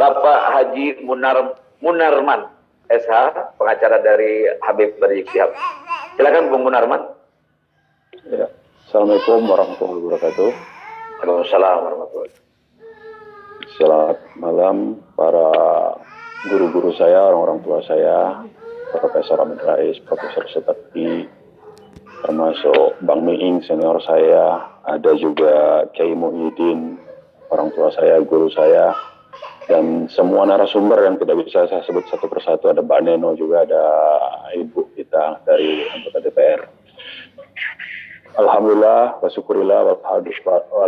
Bapak Haji Munarman SH, pengacara dari Habib Rizik Syihab. Silakan Bung Munarman. Ya. Assalamualaikum warahmatullahi wabarakatuh. Waalaikumsalam warahmatullahi wabarakatuh. Selamat malam para guru-guru saya, orang-orang tua saya, Profesor Amin Rais, Profesor Setati, termasuk Bang Miing senior saya, ada juga Kiai Muhyiddin, orang tua saya, guru saya, dan semua narasumber yang tidak bisa saya sebut satu persatu. Ada Mbak Neno juga, ada Ibu kita dari anggota DPR. Alhamdulillah, wa syukurillah, wa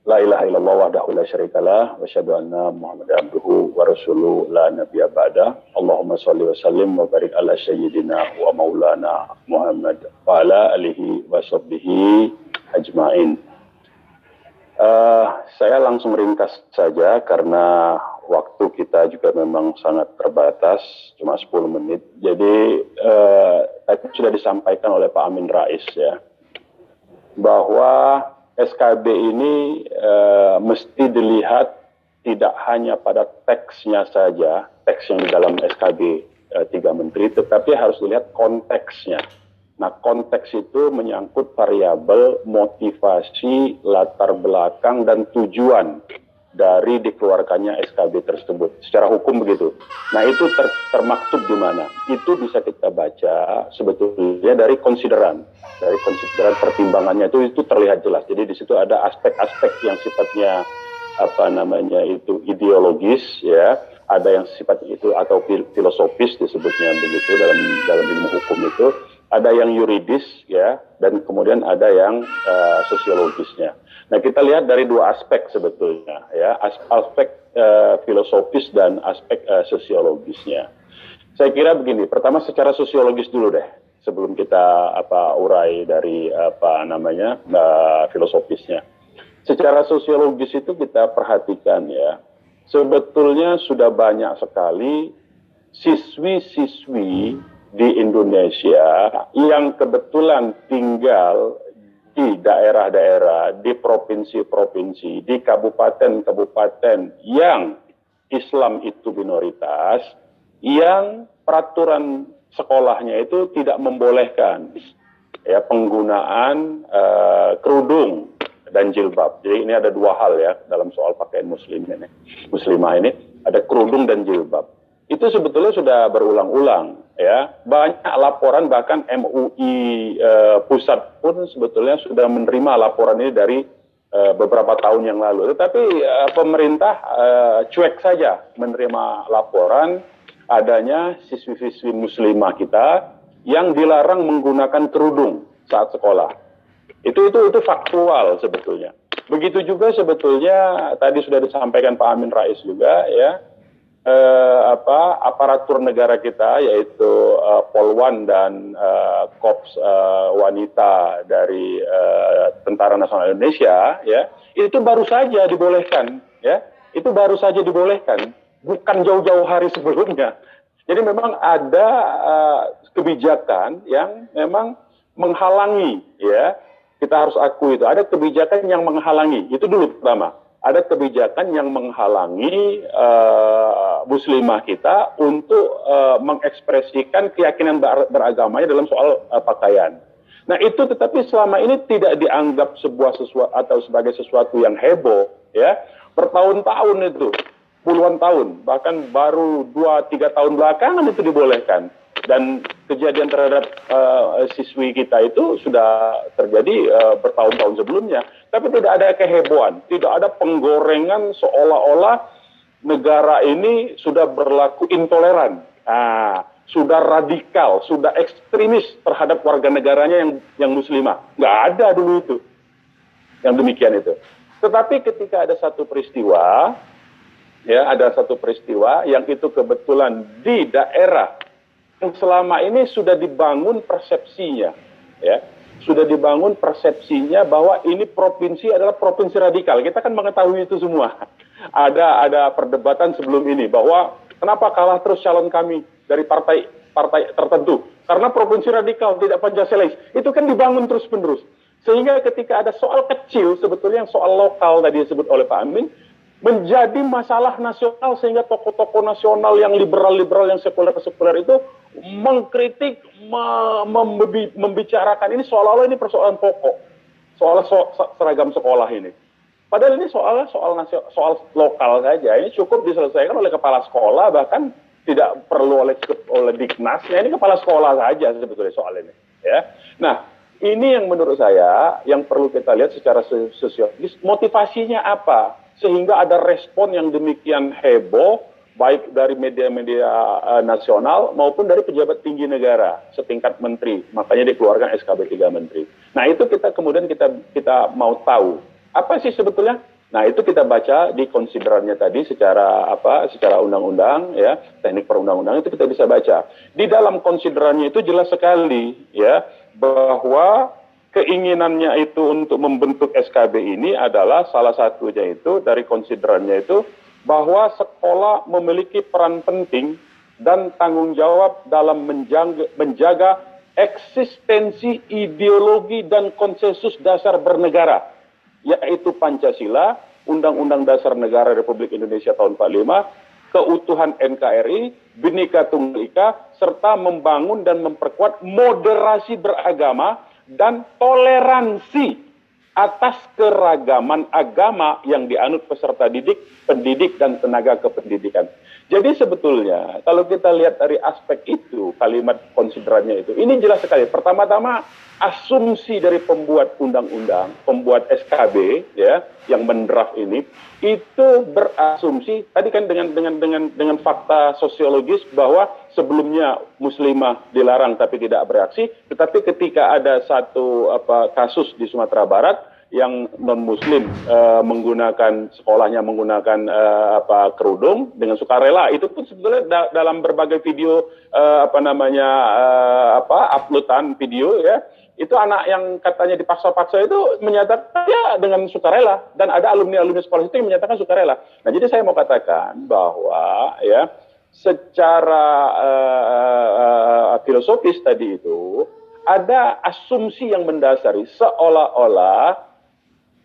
la ilaha illallah wahdahu la syarikalah, wa asyhadu anna Muhammadan abduhu wa rasuluhu la nabiyya ba'da. Allahumma shalli wa sallim wa barik ala sayyidina wa maulana Muhammad wa ala alihi wa sahbihi ajmain. Saya langsung ringkas saja karena waktu kita juga memang sangat terbatas, cuma 10 menit. Jadi tadi sudah disampaikan oleh Pak Amin Rais ya, bahwa SKB ini mesti dilihat tidak hanya pada teksnya saja, teks yang di dalam SKB 3 Menteri, tetapi harus dilihat konteksnya. Nah, konteks itu menyangkut variabel motivasi, latar belakang, dan tujuan dari dikeluarkannya SKB tersebut. Secara hukum begitu. Nah, itu termaktub di mana? Itu bisa kita baca sebetulnya dari konsideran. Dari konsideran pertimbangannya itu terlihat jelas. Jadi di situ ada aspek-aspek yang sifatnya itu ideologis ya, ada yang sifatnya itu atau filosofis disebutnya begitu dalam ilmu hukum itu. Ada yang yuridis ya, dan kemudian ada yang sosiologisnya. Nah, kita lihat dari 2 aspek sebetulnya ya, aspek filosofis dan aspek sosiologisnya. Saya kira begini, pertama secara sosiologis dulu deh, sebelum kita urai dari filosofisnya. Secara sosiologis itu kita perhatikan ya, sebetulnya sudah banyak sekali siswi-siswi di Indonesia yang kebetulan tinggal di daerah-daerah, di provinsi-provinsi, di kabupaten-kabupaten yang Islam itu minoritas, yang peraturan sekolahnya itu tidak membolehkan ya penggunaan kerudung dan jilbab. Jadi ini ada 2 hal ya dalam soal pakaian muslimah ini, ada kerudung dan jilbab. Itu sebetulnya sudah berulang-ulang ya, banyak laporan, bahkan MUI pusat pun sebetulnya sudah menerima laporan ini dari beberapa tahun yang lalu. Tetapi pemerintah cuek saja menerima laporan adanya siswi-siswi muslimah kita yang dilarang menggunakan kerudung saat sekolah. Itu faktual sebetulnya. Begitu juga sebetulnya tadi sudah disampaikan Pak Amin Rais juga ya. Aparatur negara kita yaitu Polwan dan Korps wanita dari Tentara Nasional Indonesia ya, itu baru saja dibolehkan ya, itu baru saja dibolehkan, bukan jauh-jauh hari sebelumnya. Jadi memang ada kebijakan yang memang menghalangi ya, kita harus akui itu ada kebijakan yang menghalangi, itu dulu pertama. Ada kebijakan yang menghalangi muslimah kita untuk mengekspresikan keyakinan beragamanya dalam soal pakaian. Nah, itu tetapi selama ini tidak dianggap sesuatu atau sebagai sesuatu yang heboh ya. Bertahun-tahun itu, puluhan tahun, bahkan baru 2-3 tahun belakangan itu dibolehkan. Dan kejadian terhadap siswi kita itu sudah terjadi bertahun-tahun sebelumnya. Tapi tidak ada kehebohan, tidak ada penggorengan seolah-olah negara ini sudah berlaku intoleran, sudah radikal, sudah ekstremis terhadap warga negaranya yang muslimah. Nggak ada dulu itu, yang demikian itu. Tetapi ketika ada satu peristiwa, ya ada satu peristiwa yang itu kebetulan di daerah yang selama ini sudah dibangun persepsinya, ya, sudah dibangun persepsinya bahwa ini provinsi adalah provinsi radikal. Kita kan mengetahui itu semua. Ada perdebatan sebelum ini bahwa kenapa kalah terus calon kami dari partai tertentu? Karena provinsi radikal, tidak Pancasilais. Itu kan dibangun terus-menerus. Sehingga ketika ada soal kecil sebetulnya yang soal lokal tadi disebut oleh Pak Amin, menjadi masalah nasional sehingga tokoh-tokoh nasional yang liberal-liberal, yang sekuler-sekuler itu mengkritik, membicarakan ini seolah-olah ini persoalan pokok, soal seragam sekolah ini. Padahal ini soal lokal saja. Ini cukup diselesaikan oleh kepala sekolah, bahkan tidak perlu oleh Diknasnya. Ini kepala sekolah saja sebetulnya soal ini. Ya. Nah, ini yang menurut saya yang perlu kita lihat secara sosiologis, motivasinya apa sehingga ada respon yang demikian heboh, baik dari media-media nasional maupun dari pejabat tinggi negara setingkat menteri. Makanya dikeluarkan SKB 3 menteri. Nah, itu kemudian kita mau tahu apa sih sebetulnya. Nah, itu kita baca di konsiderannya tadi secara undang-undang, ya, teknik perundang-undangan itu kita bisa baca. Di dalam konsiderannya itu jelas sekali, ya, bahwa keinginannya itu untuk membentuk SKB ini adalah salah satunya itu dari konsiderannya itu bahwa sekolah memiliki peran penting dan tanggung jawab dalam menjaga eksistensi ideologi dan konsensus dasar bernegara, yaitu Pancasila, Undang-Undang Dasar Negara Republik Indonesia tahun 45, keutuhan NKRI, Bhinneka Tunggal Ika, serta membangun dan memperkuat moderasi beragama dan toleransi atas keragaman agama yang dianut peserta didik, pendidik, dan tenaga kependidikan. Jadi sebetulnya kalau kita lihat dari aspek itu, kalimat konsiderannya itu, ini jelas sekali. Pertama-tama asumsi dari pembuat undang-undang, pembuat SKB, ya, yang mendraft ini, itu berasumsi tadi kan dengan fakta sosiologis bahwa sebelumnya muslimah dilarang tapi tidak bereaksi, tetapi ketika ada satu kasus di Sumatera Barat yang non muslim menggunakan sekolahnya menggunakan kerudung dengan sukarela, itu pun sebetulnya dalam berbagai video uploadan video, ya, itu anak yang katanya dipaksa-paksa itu menyatakan ya dengan sukarela, dan ada alumni-alumni sekolah itu yang menyatakan sukarela. Nah, jadi saya mau katakan bahwa, ya, secara filosofis tadi itu ada asumsi yang mendasari seolah-olah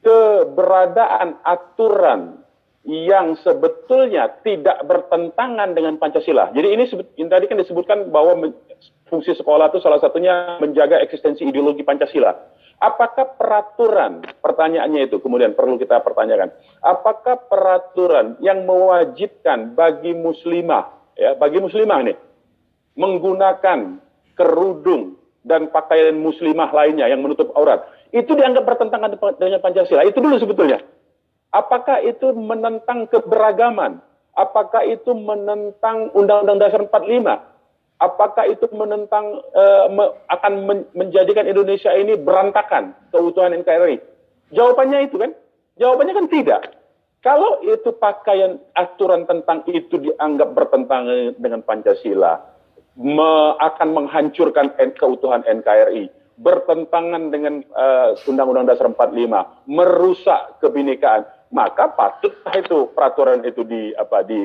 keberadaan aturan yang sebetulnya tidak bertentangan dengan Pancasila. Jadi ini tadi kan disebutkan bahwa fungsi sekolah itu salah satunya menjaga eksistensi ideologi Pancasila. Apakah peraturan, pertanyaannya itu kemudian perlu kita pertanyakan, apakah peraturan yang mewajibkan bagi muslimah, ya, bagi muslimah ini menggunakan kerudung dan pakaian muslimah lainnya yang menutup aurat, itu dianggap bertentangan dengan Pancasila? Itu dulu sebetulnya. Apakah itu menentang keberagaman? Apakah itu menentang Undang-Undang Dasar 45? Apakah itu menentang akan menjadikan Indonesia ini berantakan keutuhan NKRI? Jawabannya itu kan? Jawabannya kan tidak. Kalau itu pakaian aturan tentang itu dianggap bertentangan dengan Pancasila, akan menghancurkan keutuhan NKRI, bertentangan dengan Undang-Undang Dasar 45, merusak kebinekaan, maka patutlah itu peraturan itu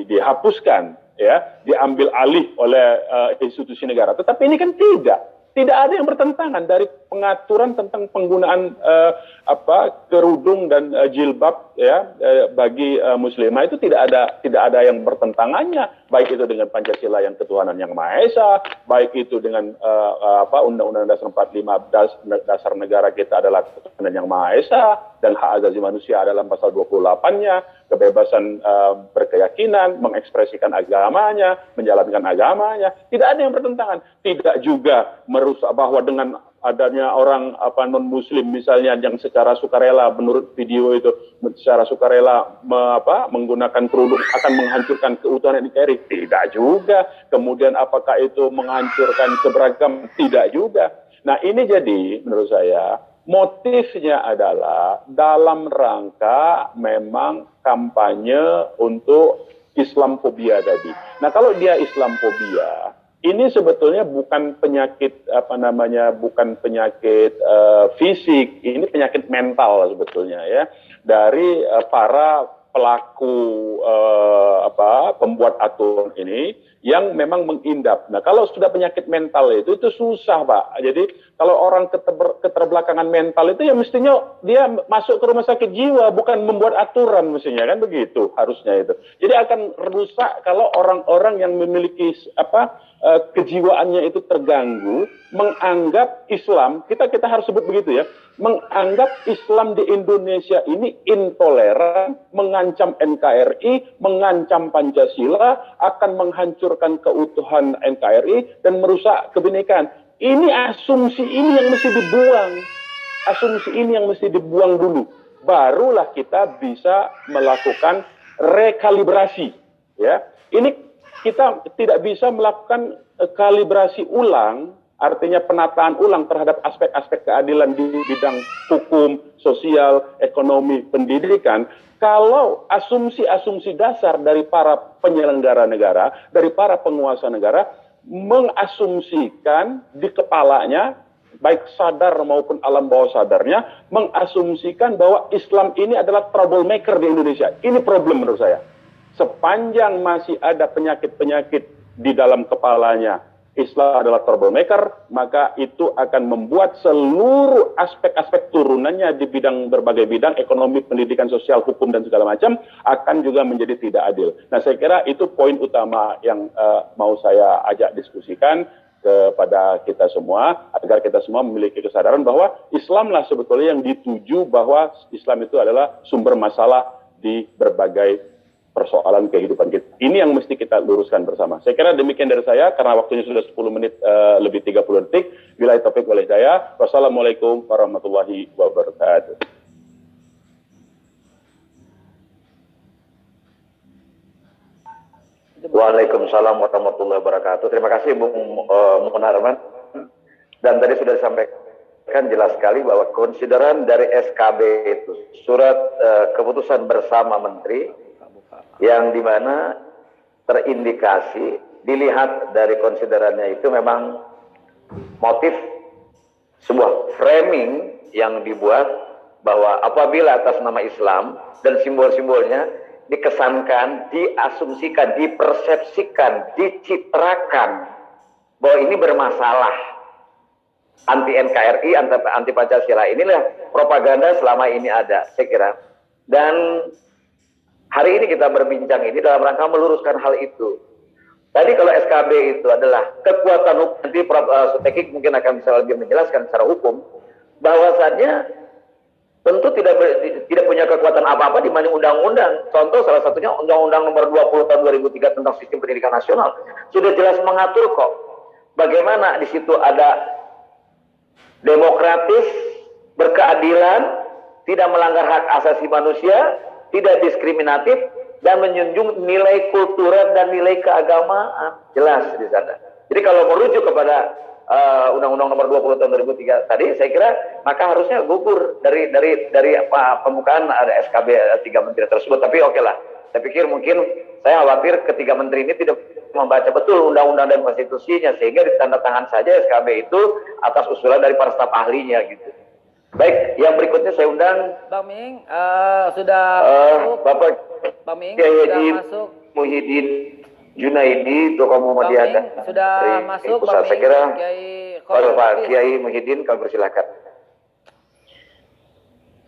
dihapuskan, ya, diambil alih oleh institusi negara. Tetapi ini kan tidak ada yang bertentangan dari pengaturan tentang penggunaan kerudung dan jilbab, ya, bagi muslimah, itu tidak ada yang bertentangannya, baik itu dengan Pancasila yang ketuhanan yang Maha Esa, baik itu dengan Undang-Undang Dasar 45, dasar negara kita adalah ketuhanan yang Maha Esa, dan hak asasi manusia adalah pasal 28-nya, kebebasan berkeyakinan, mengekspresikan agamanya, menjalankan agamanya, tidak ada yang bertentangan. Tidak juga merusak bahwa dengan adanya orang non muslim misalnya yang secara sukarela, menurut video itu secara sukarela menggunakan kerudung akan menghancurkan keutuhan NKRI, tidak juga. Kemudian apakah itu menghancurkan keberagaman? Tidak juga. Nah, ini jadi menurut saya motifnya adalah dalam rangka memang kampanye untuk Islamfobia tadi. Nah, kalau dia Islamfobia, ini sebetulnya bukan penyakit bukan penyakit fisik, ini penyakit mental sebetulnya, ya, dari para pelaku pembuat membuat aturan ini yang memang mengindap. Nah, kalau sudah penyakit mental itu susah, Pak. Jadi kalau orang keterbelakangan mental itu ya mestinya dia masuk ke rumah sakit jiwa, bukan membuat aturan mestinya, kan begitu harusnya itu. Jadi akan rusak kalau orang-orang yang memiliki kejiwaannya itu terganggu, menganggap Islam, kita harus sebut begitu ya, menganggap Islam di Indonesia ini intoleran, mengancam NKRI, mengancam Pancasila, akan menghancurkan keutuhan NKRI dan merusak kebinekaan. Ini asumsi ini yang mesti dibuang. Asumsi ini yang mesti dibuang dulu. Barulah kita bisa melakukan rekalibrasi, ya. Ini kita tidak bisa melakukan kalibrasi ulang, artinya penataan ulang terhadap aspek-aspek keadilan di bidang hukum, sosial, ekonomi, pendidikan, kalau asumsi-asumsi dasar dari para penyelenggara negara, dari para penguasa negara, mengasumsikan di kepalanya, baik sadar maupun alam bawah sadarnya, mengasumsikan bahwa Islam ini adalah troublemaker di Indonesia. Ini problem menurut saya. Sepanjang masih ada penyakit-penyakit di dalam kepalanya, Islam adalah troublemaker, maka itu akan membuat seluruh aspek-aspek turunannya di berbagai bidang, ekonomi, pendidikan, sosial, hukum, dan segala macam, akan juga menjadi tidak adil. Nah, saya kira itu poin utama yang mau saya ajak diskusikan kepada kita semua, agar kita semua memiliki kesadaran bahwa Islamlah sebetulnya yang dituju, bahwa Islam itu adalah sumber masalah di berbagai persoalan kehidupan kita. Ini yang mesti kita luruskan bersama. Saya kira demikian dari saya, karena waktunya sudah 10 menit lebih 30 detik. Bila topik oleh saya. Wassalamualaikum warahmatullahi wabarakatuh. Waalaikumsalam warahmatullahi wabarakatuh. Terima kasih Bung Munarman. Dan tadi sudah disampaikan jelas sekali bahwa konsideran dari SKB itu surat keputusan bersama Menteri, yang dimana terindikasi, dilihat dari konsiderannya itu memang motif sebuah framing yang dibuat bahwa apabila atas nama Islam dan simbol-simbolnya dikesankan, diasumsikan, dipersepsikan, dicitrakan bahwa ini bermasalah, anti NKRI, anti Pancasila, inilah propaganda selama ini ada, saya kira. Dan hari ini kita berbincang ini dalam rangka meluruskan hal itu. Tadi kalau SKB itu adalah kekuatan hukum, nanti Prof. Sutekik mungkin akan bisa lebih menjelaskan secara hukum, bahwasannya tentu tidak punya kekuatan apa-apa dibanding undang-undang. Contoh salah satunya Undang-Undang Nomor 20 Tahun 2003 tentang Sistem Pendidikan Nasional sudah jelas mengatur kok bagaimana di situ ada demokratis, berkeadilan, tidak melanggar hak asasi manusia, tidak diskriminatif, dan menjunjung nilai kultural dan nilai keagamaan. Jelas di sana. Jadi kalau merujuk kepada Undang-Undang Nomor 20 Tahun 2003 tadi, saya kira maka harusnya gugur dari pembukaan ada SKB 3 menteri tersebut. Tapi oke lah, saya pikir mungkin saya khawatir ketiga menteri ini tidak membaca betul undang-undang dan konstitusinya, sehingga ditandatangan saja SKB itu atas usulan dari para staf ahlinya gitu. Baik, yang berikutnya saya undang Bang Ming, sudah masuk. Bapak Bang Ming Kiai sudah masuk. Muhyiddin Junaidi, Tokoh Muhammadiyah Bang Ming sudah masuk. Pusat. Saya kira Pak Kiai Kiai Muhyiddin, kami persilakan.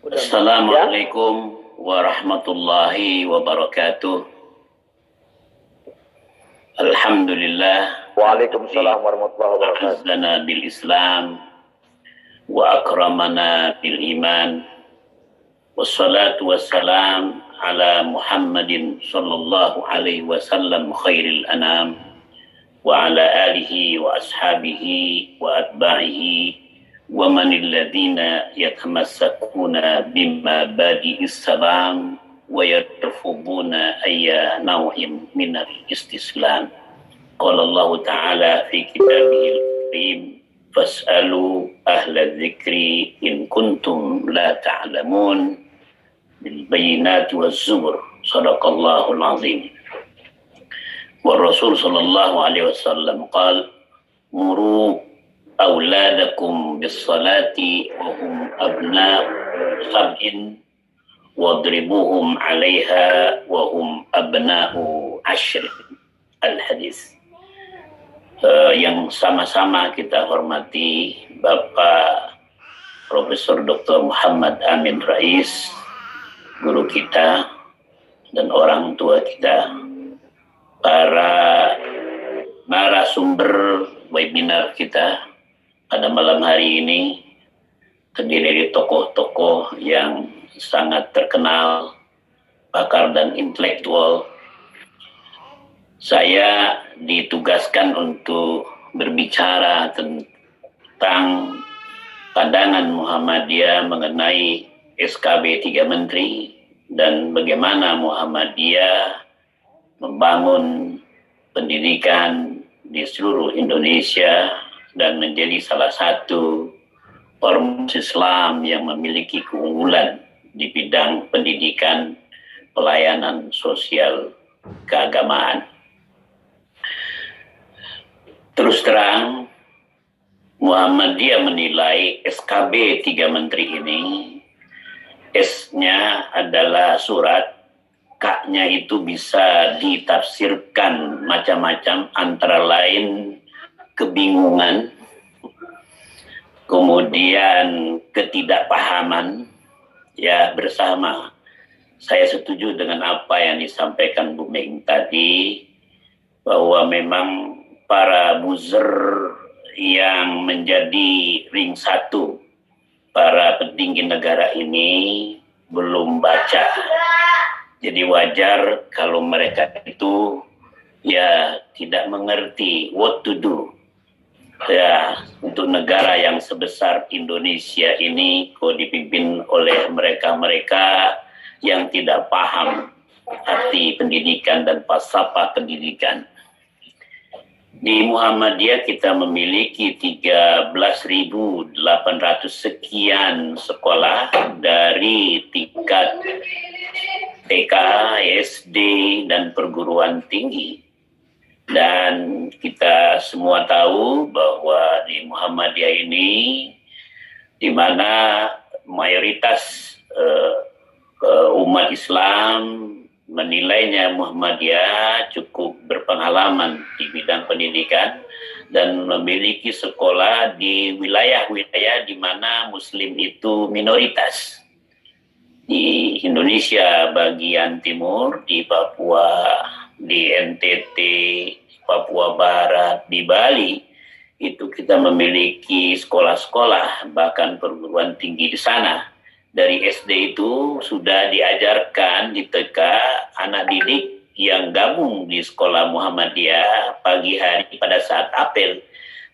Assalamualaikum warahmatullahi wabarakatuh. Alhamdulillah. Waalaikumsalam warahmatullahi wabarakatuh. Azzana bil Islam wa akramana bil iman. Wassalatu wassalam ala Muhammadin sallallahu alaihi wasallam khairil anam wa ala alihi wa ashabihi wa atba'ihi wa manil ladina yatamassakuna bimma badi'is salam wa yarfuduna ayya naw'im minal istislam. Qala Allah ta'ala fi kitabihil karim fas'alu ahla dzikri in kuntum la ta'lamun bil bayyinati waz zubur. Shadaqallahul azim. Wa Rasul sallallahu alaihi wasallam qala muru auladakum bis salati wa hum abna'u sab'in wadribuhum 'alaiha wa hum abna'u 'ashr. al-hadis. Yang sama-sama kita hormati Bapak Profesor Dr. Muhammad Amin Rais, guru kita dan orang tua kita, para narasumber webinar kita pada malam hari ini terdiri dari tokoh-tokoh yang sangat terkenal, pakar dan intelektual. Saya ditugaskan untuk berbicara tentang pandangan Muhammadiyah mengenai SKB 3 Menteri dan bagaimana Muhammadiyah membangun pendidikan di seluruh Indonesia dan menjadi salah satu ormas Islam yang memiliki keunggulan di bidang pendidikan, pelayanan sosial, keagamaan. Terus terang, Muhammadiyah menilai SKB 3 Menteri ini, S-nya adalah surat, K-nya itu bisa ditafsirkan macam-macam, antara lain kebingungan, kemudian ketidakpahaman. Ya, bersama saya setuju dengan apa yang disampaikan Bu Meng tadi, bahwa memang para buzzer yang menjadi ring satu para petinggi negara ini belum baca. Jadi wajar kalau mereka itu ya tidak mengerti what to do. Ya, untuk negara yang sebesar Indonesia ini kok dipimpin oleh mereka-mereka yang tidak paham arti pendidikan dan falsafah pendidikan. Di Muhammadiyah kita memiliki 13.800 sekian sekolah dari tingkat TK, SD, dan perguruan tinggi. Dan kita semua tahu bahwa di Muhammadiyah ini, di mana mayoritas umat Islam menilainya Muhammadiyah cukup berpengalaman di bidang pendidikan dan memiliki sekolah di wilayah-wilayah di mana Muslim itu minoritas. Di Indonesia bagian timur, di Papua, di NTT, Papua Barat, di Bali, itu kita memiliki sekolah-sekolah, bahkan perguruan tinggi di sana. Dari SD itu sudah diajarkan di TK anak didik yang gabung di sekolah Muhammadiyah pagi hari pada saat apel.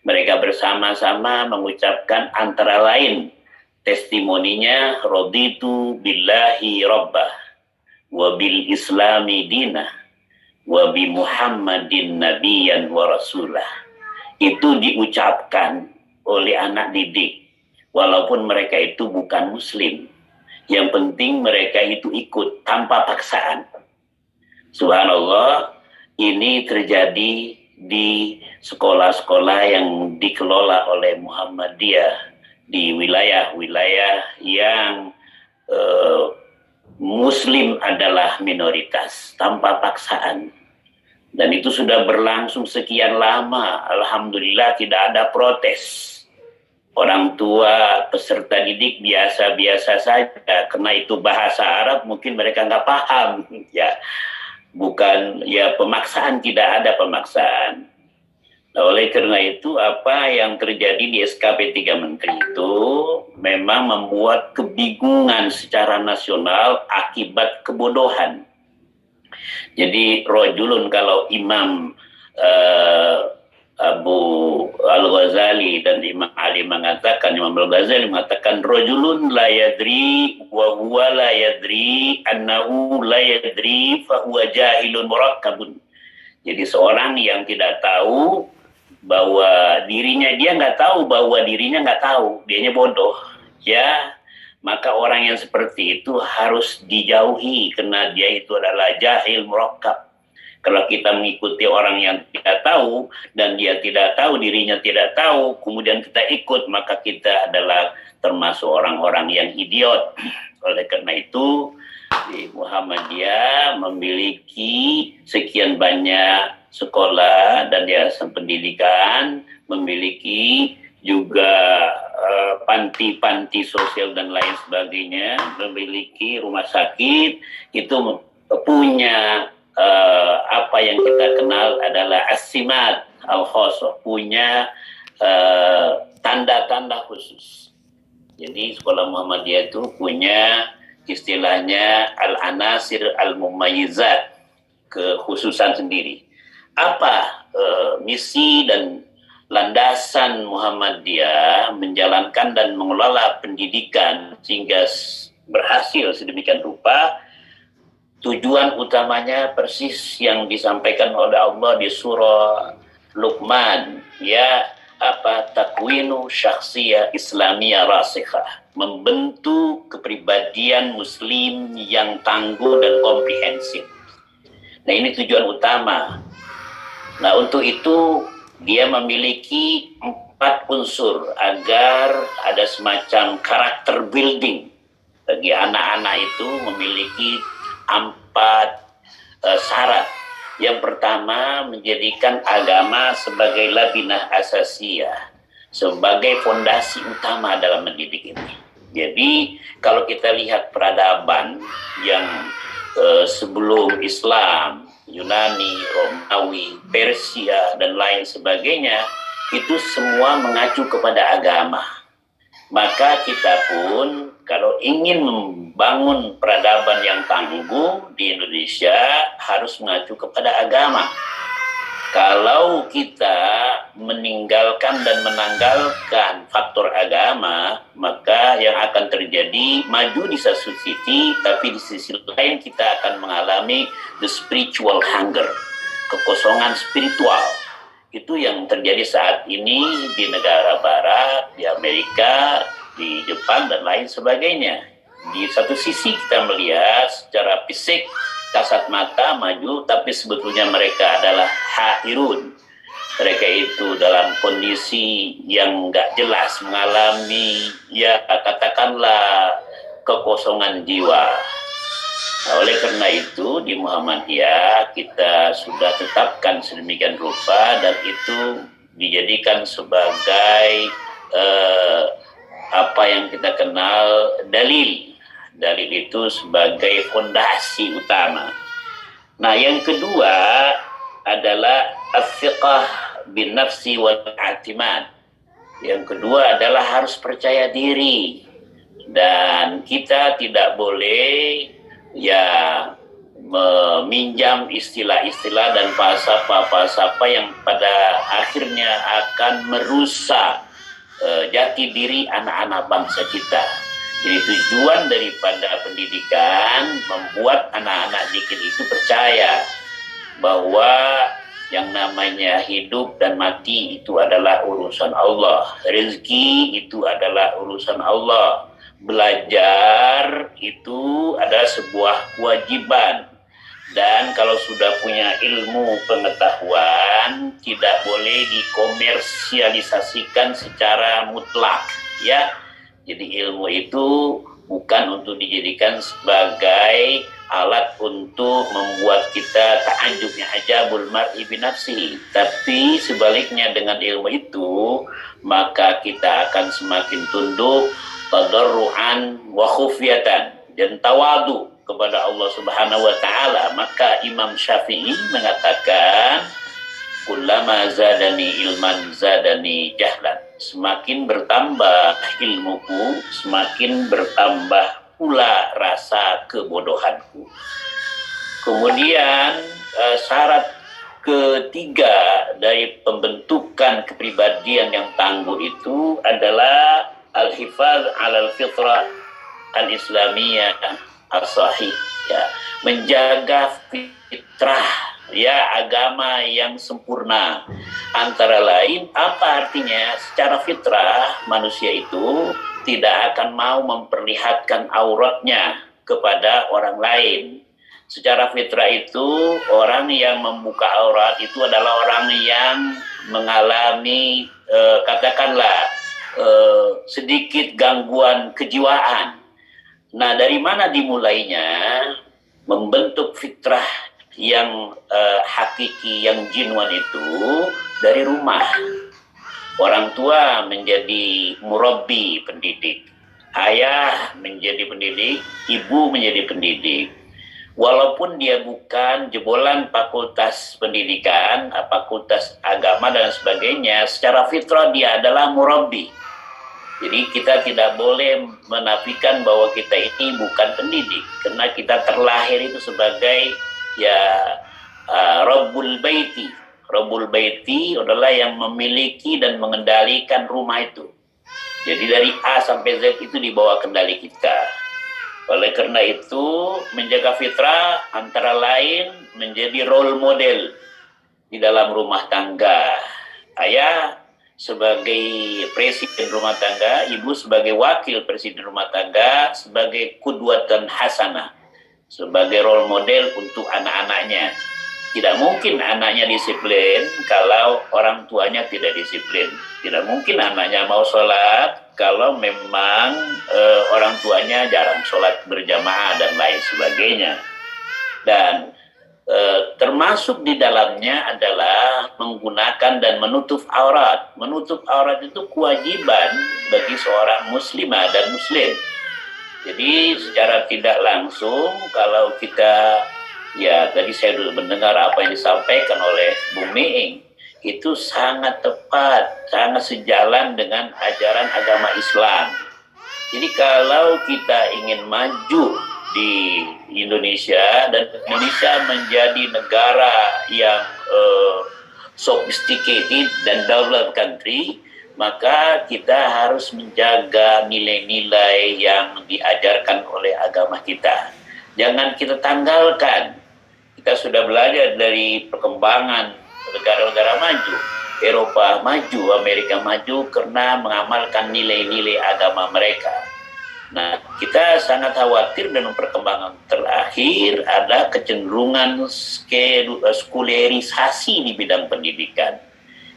Mereka bersama-sama mengucapkan antara lain testimoninya, raditu billahi rabbah wa bil islami dinah wa bi Muhammadin nabiyan wa rasulah. Itu diucapkan oleh anak didik walaupun mereka itu bukan Muslim. Yang penting mereka itu ikut tanpa paksaan. Subhanallah, ini terjadi di sekolah-sekolah yang dikelola oleh Muhammadiyah di wilayah-wilayah yang Muslim adalah minoritas tanpa paksaan. Dan itu sudah berlangsung sekian lama. Alhamdulillah tidak ada protes. Orang tua peserta didik biasa-biasa saja, karena itu bahasa Arab mungkin mereka nggak paham, ya. Bukan, ya, pemaksaan, tidak ada pemaksaan. Nah, oleh karena itu apa yang terjadi di SKB 3 Menteri itu memang membuat kebingungan secara nasional akibat kebodohan. Jadi rojulun, kalau Imam Abu Al-Ghazali dan Imam Ali mengatakan, Imam Al-Ghazali mengatakan rajulun la yadri wa huwa la yadri annahu la yadri fa huwa jahilun murakkabun. Jadi seorang yang tidak tahu bahwa dirinya, dia nggak tahu bahwa dirinya nggak tahu, dianya bodoh, ya. Maka orang yang seperti itu harus dijauhi karena dia itu adalah jahil murakkab. Kalau kita mengikuti orang yang tidak tahu dan dia tidak tahu, dirinya tidak tahu, kemudian kita ikut, maka kita adalah termasuk orang-orang yang idiot. Oleh karena itu, di Muhammadiyah memiliki sekian banyak sekolah dan yayasan pendidikan, memiliki juga panti-panti sosial dan lain sebagainya, memiliki rumah sakit, itu punya apa yang kita kenal adalah asimat al-khosoh, punya tanda-tanda khusus. Jadi sekolah Muhammadiyah itu punya istilahnya al-anasir al-mumayyizat, kekhususan sendiri. Apa misi dan landasan Muhammadiyah menjalankan dan mengelola pendidikan sehingga berhasil sedemikian rupa? Tujuan utamanya persis yang disampaikan oleh Allah di surah Luqman, ya, takwinu syakhsiyah islamiyah rasikhah, membentuk kepribadian muslim yang tangguh dan komprehensif. Nah, ini tujuan utama. Nah, untuk itu dia memiliki 4 unsur agar ada semacam karakter building bagi anak-anak itu, memiliki 4 syarat. Yang pertama, menjadikan agama sebagai labinah asasiyah, sebagai fondasi utama dalam mendidik ini. Jadi kalau kita lihat peradaban yang sebelum Islam, Yunani, Romawi, Persia, dan lain sebagainya, itu semua mengacu kepada agama. Maka kita pun kalau ingin membangun peradaban yang tangguh di Indonesia harus mengacu kepada agama. Kalau kita meninggalkan dan menanggalkan faktor agama, maka yang akan terjadi maju di satu sisi, tapi di sisi lain kita akan mengalami the spiritual hunger, kekosongan spiritual. Itu yang terjadi saat ini di negara barat, di Amerika, di Jepang, dan lain sebagainya. Di satu sisi kita melihat secara fisik, kasat mata maju, tapi sebetulnya mereka adalah hairun. Mereka itu dalam kondisi yang nggak jelas, mengalami, ya katakanlah, kekosongan jiwa. Nah, oleh karena itu di Muhammadiyah kita sudah tetapkan sedemikian rupa, dan itu dijadikan sebagai apa yang kita kenal dalil. Dalil itu sebagai fondasi utama. Nah, yang kedua adalah as-siqah bin nafsi wal i'timad. Yang kedua adalah harus percaya diri, dan kita tidak boleh meminjam istilah-istilah dan falsafah yang pada akhirnya akan merusak jati diri anak-anak bangsa kita. Jadi tujuan daripada pendidikan membuat anak-anak dikir itu percaya bahwa yang namanya hidup dan mati itu adalah urusan Allah. Rezeki itu adalah urusan Allah. Belajar itu adalah sebuah kewajiban. Dan kalau sudah punya ilmu pengetahuan, tidak boleh dikomersialisasikan secara mutlak, ya. Jadi ilmu itu bukan untuk dijadikan sebagai alat untuk membuat kita ta'ajubnya ajabul mar'i binafsi, tapi sebaliknya dengan ilmu itu maka kita akan semakin tunduk, tadarruan wa khufyatan, dan tawadu kepada Allah Subhanahu wa taala. Maka Imam Syafi'i mengatakan, kullama zadani ilman zadani jahlan. Semakin bertambah ilmuku, semakin bertambah pula rasa kebodohanku. Kemudian syarat ketiga dari pembentukan kepribadian yang tangguh itu adalah al-hifaz 'alal fitrah al-islamiyah as-sahih, ya, menjaga fitrah, ya, agama yang sempurna. Antara lain, apa artinya? Secara fitrah manusia itu tidak akan mau memperlihatkan auratnya kepada orang lain. Secara fitrah itu orang yang membuka aurat itu adalah orang yang mengalami katakanlah sedikit gangguan kejiwaan. Nah, dari mana dimulainya membentuk fitrah yang hakiki, yang jinuan itu dari rumah. Orang tua menjadi murabbi, pendidik. Ayah menjadi pendidik, ibu menjadi pendidik. Walaupun dia bukan jebolan fakultas pendidikan, fakultas agama dan sebagainya, secara fitrah dia adalah murabbi. Jadi kita tidak boleh menafikan bahwa kita ini bukan pendidik, karena kita terlahir itu sebagai Rabbul Baiti. Rabbul Baiti adalah yang memiliki dan mengendalikan rumah itu. Jadi dari A sampai Z itu di bawah kendali kita. Oleh karena itu, menjaga fitrah antara lain menjadi role model di dalam rumah tangga. Ayah sebagai presiden rumah tangga, ibu sebagai wakil presiden rumah tangga, sebagai qudwatan hasanah, sebagai role model untuk anak-anaknya. Tidak mungkin anaknya disiplin kalau orang tuanya tidak disiplin. Tidak mungkin anaknya mau sholat kalau memang orang tuanya jarang sholat berjamaah dan lain sebagainya. Dan termasuk di dalamnya adalah menggunakan dan menutup aurat. Menutup aurat itu kewajiban bagi seorang muslimah dan muslim. Jadi secara tidak langsung kalau kita, tadi saya dulu mendengar apa yang disampaikan oleh Bung Miing, itu sangat tepat, sangat sejalan dengan ajaran agama Islam. Jadi kalau kita ingin maju di Indonesia dan Indonesia menjadi negara yang sophisticated dan developed country, maka kita harus menjaga nilai-nilai yang diajarkan oleh agama kita. Jangan kita tanggalkan. Kita sudah belajar dari perkembangan negara-negara maju, Eropa maju, Amerika maju karena mengamalkan nilai-nilai agama mereka. Nah, kita sangat khawatir dengan perkembangan terakhir ada kecenderungan sekulerisasi di bidang pendidikan.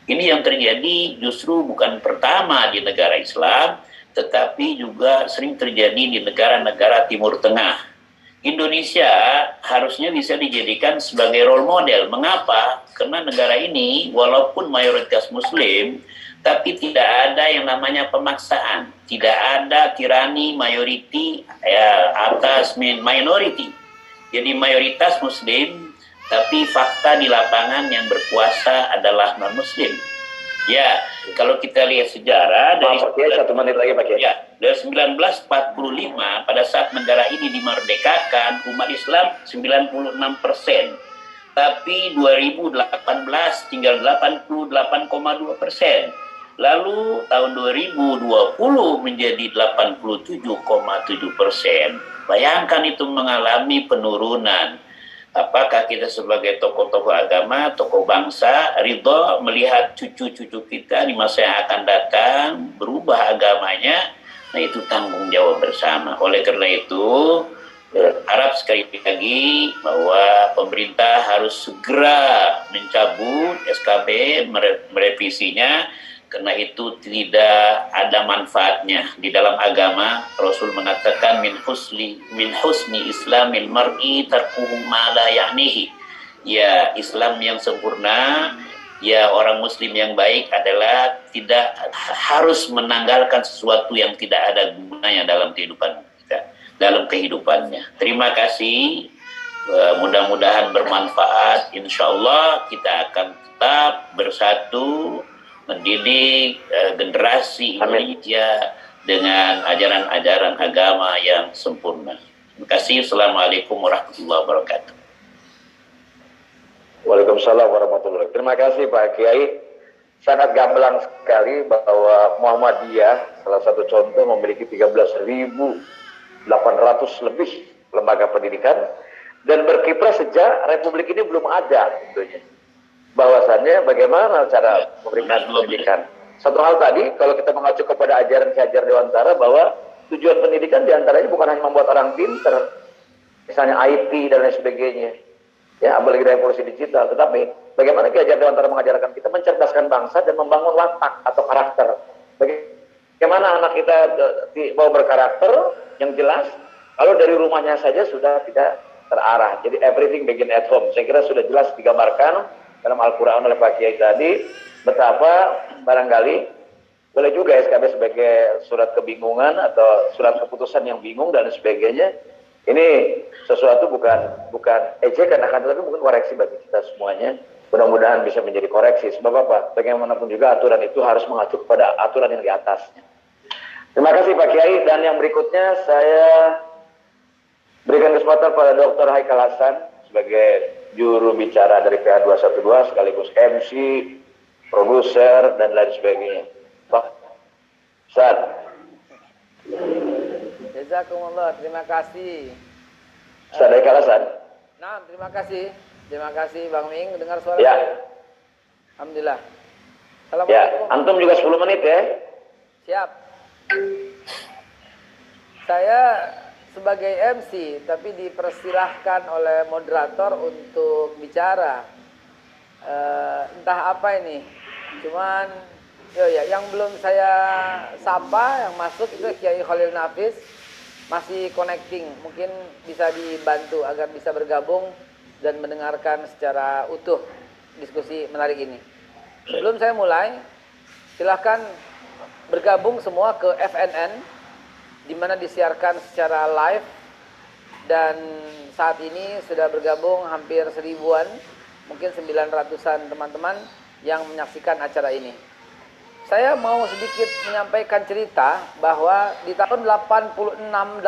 Ini yang terjadi justru bukan pertama di negara Islam, tetapi juga sering terjadi di negara-negara Timur Tengah. Indonesia harusnya bisa dijadikan sebagai role model. Mengapa? Karena negara ini walaupun mayoritas Muslim, tapi tidak ada yang namanya pemaksaan. Tidak ada tirani mayoriti atas minority. Jadi mayoritas Muslim, tapi fakta di lapangan yang berkuasa adalah non-Muslim. Ya, kalau kita lihat sejarah dari satu menit lagi Pak Kiai. Ya, dari 1945 pada saat negara ini dimerdekakan, umat Islam 96%. Tapi 2018 tinggal 88,2%. Lalu tahun 2020 menjadi 87,7%. Bayangkan itu mengalami penurunan. Apakah kita sebagai tokoh-tokoh agama, tokoh bangsa, ridho melihat cucu-cucu kita di masa yang akan datang berubah agamanya? Nah, itu tanggung jawab bersama. Oleh karena itu, harap sekali lagi bahwa pemerintah harus segera mencabut SKB, merevisinya, karena itu tidak ada manfaatnya. Di dalam agama Rasul mengatakan min husni islamil mar'i tarkuhu ma la ya'nihi. Ya, Islam yang sempurna, ya orang muslim yang baik adalah tidak harus menanggalkan sesuatu yang tidak ada gunanya dalam kehidupan kita, dalam kehidupannya. Terima kasih. Mudah-mudahan bermanfaat. Insyaallah kita akan tetap bersatu mendidik generasi Indonesia dengan ajaran-ajaran agama yang sempurna. Terima kasih. Assalamualaikum warahmatullahi wabarakatuh. Waalaikumsalam warahmatullahi wabarakatuh. Terima kasih Pak Kiai. Sangat gamblang sekali bahwa Muhammadiyah salah satu contoh memiliki 13.800 lebih lembaga pendidikan dan berkiprah sejak Republik ini belum ada tentunya. Bahwasannya bagaimana cara memberikan pendidikan. Satu hal tadi, kalau kita mengacu kepada ajaran Ki Hajar Dewantara bahwa tujuan pendidikan diantaranya bukan hanya membuat orang pinter, misalnya IT dan lain sebagainya, ya apalagi revolusi digital, tetapi bagaimana Ki Hajar Dewantara mengajarkan kita mencerdaskan bangsa dan membangun watak atau karakter. Bagaimana anak kita mau berkarakter yang jelas, kalau dari rumahnya saja sudah tidak terarah. Jadi everything begin at home. Saya kira sudah jelas digambarkan dalam Al-Quran oleh Pak Kiai tadi betapa barangkali boleh juga SKB sebagai surat kebingungan atau surat keputusan yang bingung dan sebagainya. Ini sesuatu bukan ejekan, akan tetapi bukan koreksi bagi kita semuanya. Mudah-mudahan bisa menjadi koreksi. Sebab apa? Bagaimanapun juga aturan itu harus mengacu kepada aturan yang di atasnya. Terima kasih Pak Kiai. Dan yang berikutnya saya berikan kesempatan pada Dr. Haikal Hasan sebagai juru bicara dari PH 212 sekaligus MC, produser dan lain sebagainya. Pak Ustaz. Jazakumullah, terima kasih. Ustaz Haikal Hasan. Nah, terima kasih. Terima kasih Bang Ming, dengar suara Ya. saya? Alhamdulillah. Ya, Assalamualaikum. antum juga 10 menit ya. Siap. Saya sebagai MC, tapi dipersilahkan oleh moderator untuk bicara. Entah apa ini. Cuman, yang belum saya sapa, yang masuk itu Kiai Khalil Nafis. Masih connecting, mungkin bisa dibantu agar bisa bergabung dan mendengarkan secara utuh diskusi menarik ini. Sebelum saya mulai, silahkan bergabung semua ke FNN, di mana disiarkan secara live, dan saat ini sudah bergabung hampir 1000-an, mungkin 900-an teman-teman yang menyaksikan acara ini. Saya mau sedikit menyampaikan cerita bahwa di tahun 86-87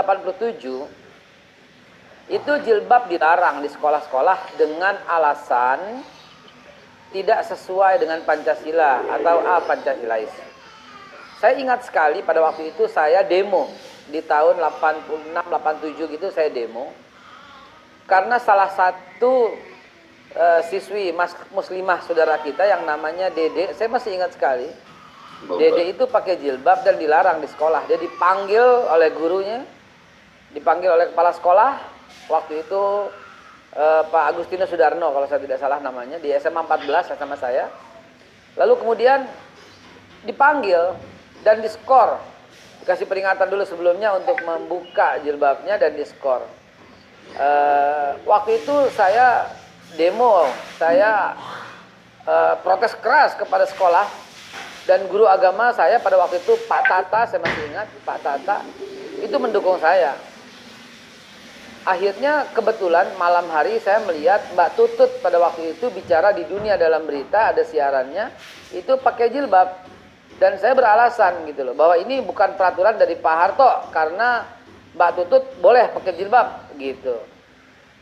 itu jilbab dilarang di sekolah-sekolah dengan alasan tidak sesuai dengan Pancasila atau Pancasilais. Saya ingat sekali pada waktu itu saya demo di tahun 86-87 gitu, saya demo karena salah satu siswi muslimah saudara kita yang namanya Dede, saya masih ingat sekali. Dede itu pakai jilbab dan dilarang di sekolah. Dia dipanggil oleh gurunya, dipanggil oleh kepala sekolah. Waktu itu Pak Agustinus Sudarno kalau saya tidak salah namanya, di SMA 14 sama saya. Lalu kemudian dipanggil dan diskor. Dikasih peringatan dulu sebelumnya untuk membuka jilbabnya dan diskor. Waktu itu saya demo, saya protes keras kepada sekolah. Dan guru agama saya pada waktu itu Pak Tata, saya masih ingat Pak Tata itu mendukung saya. Akhirnya kebetulan malam hari saya melihat Mbak Tutut pada waktu itu bicara di Dunia Dalam Berita, ada siarannya, itu pakai jilbab. Dan saya beralasan gitu loh, bahwa ini bukan peraturan dari Pak Harto, karena Mbak Tutut boleh pakai jilbab gitu.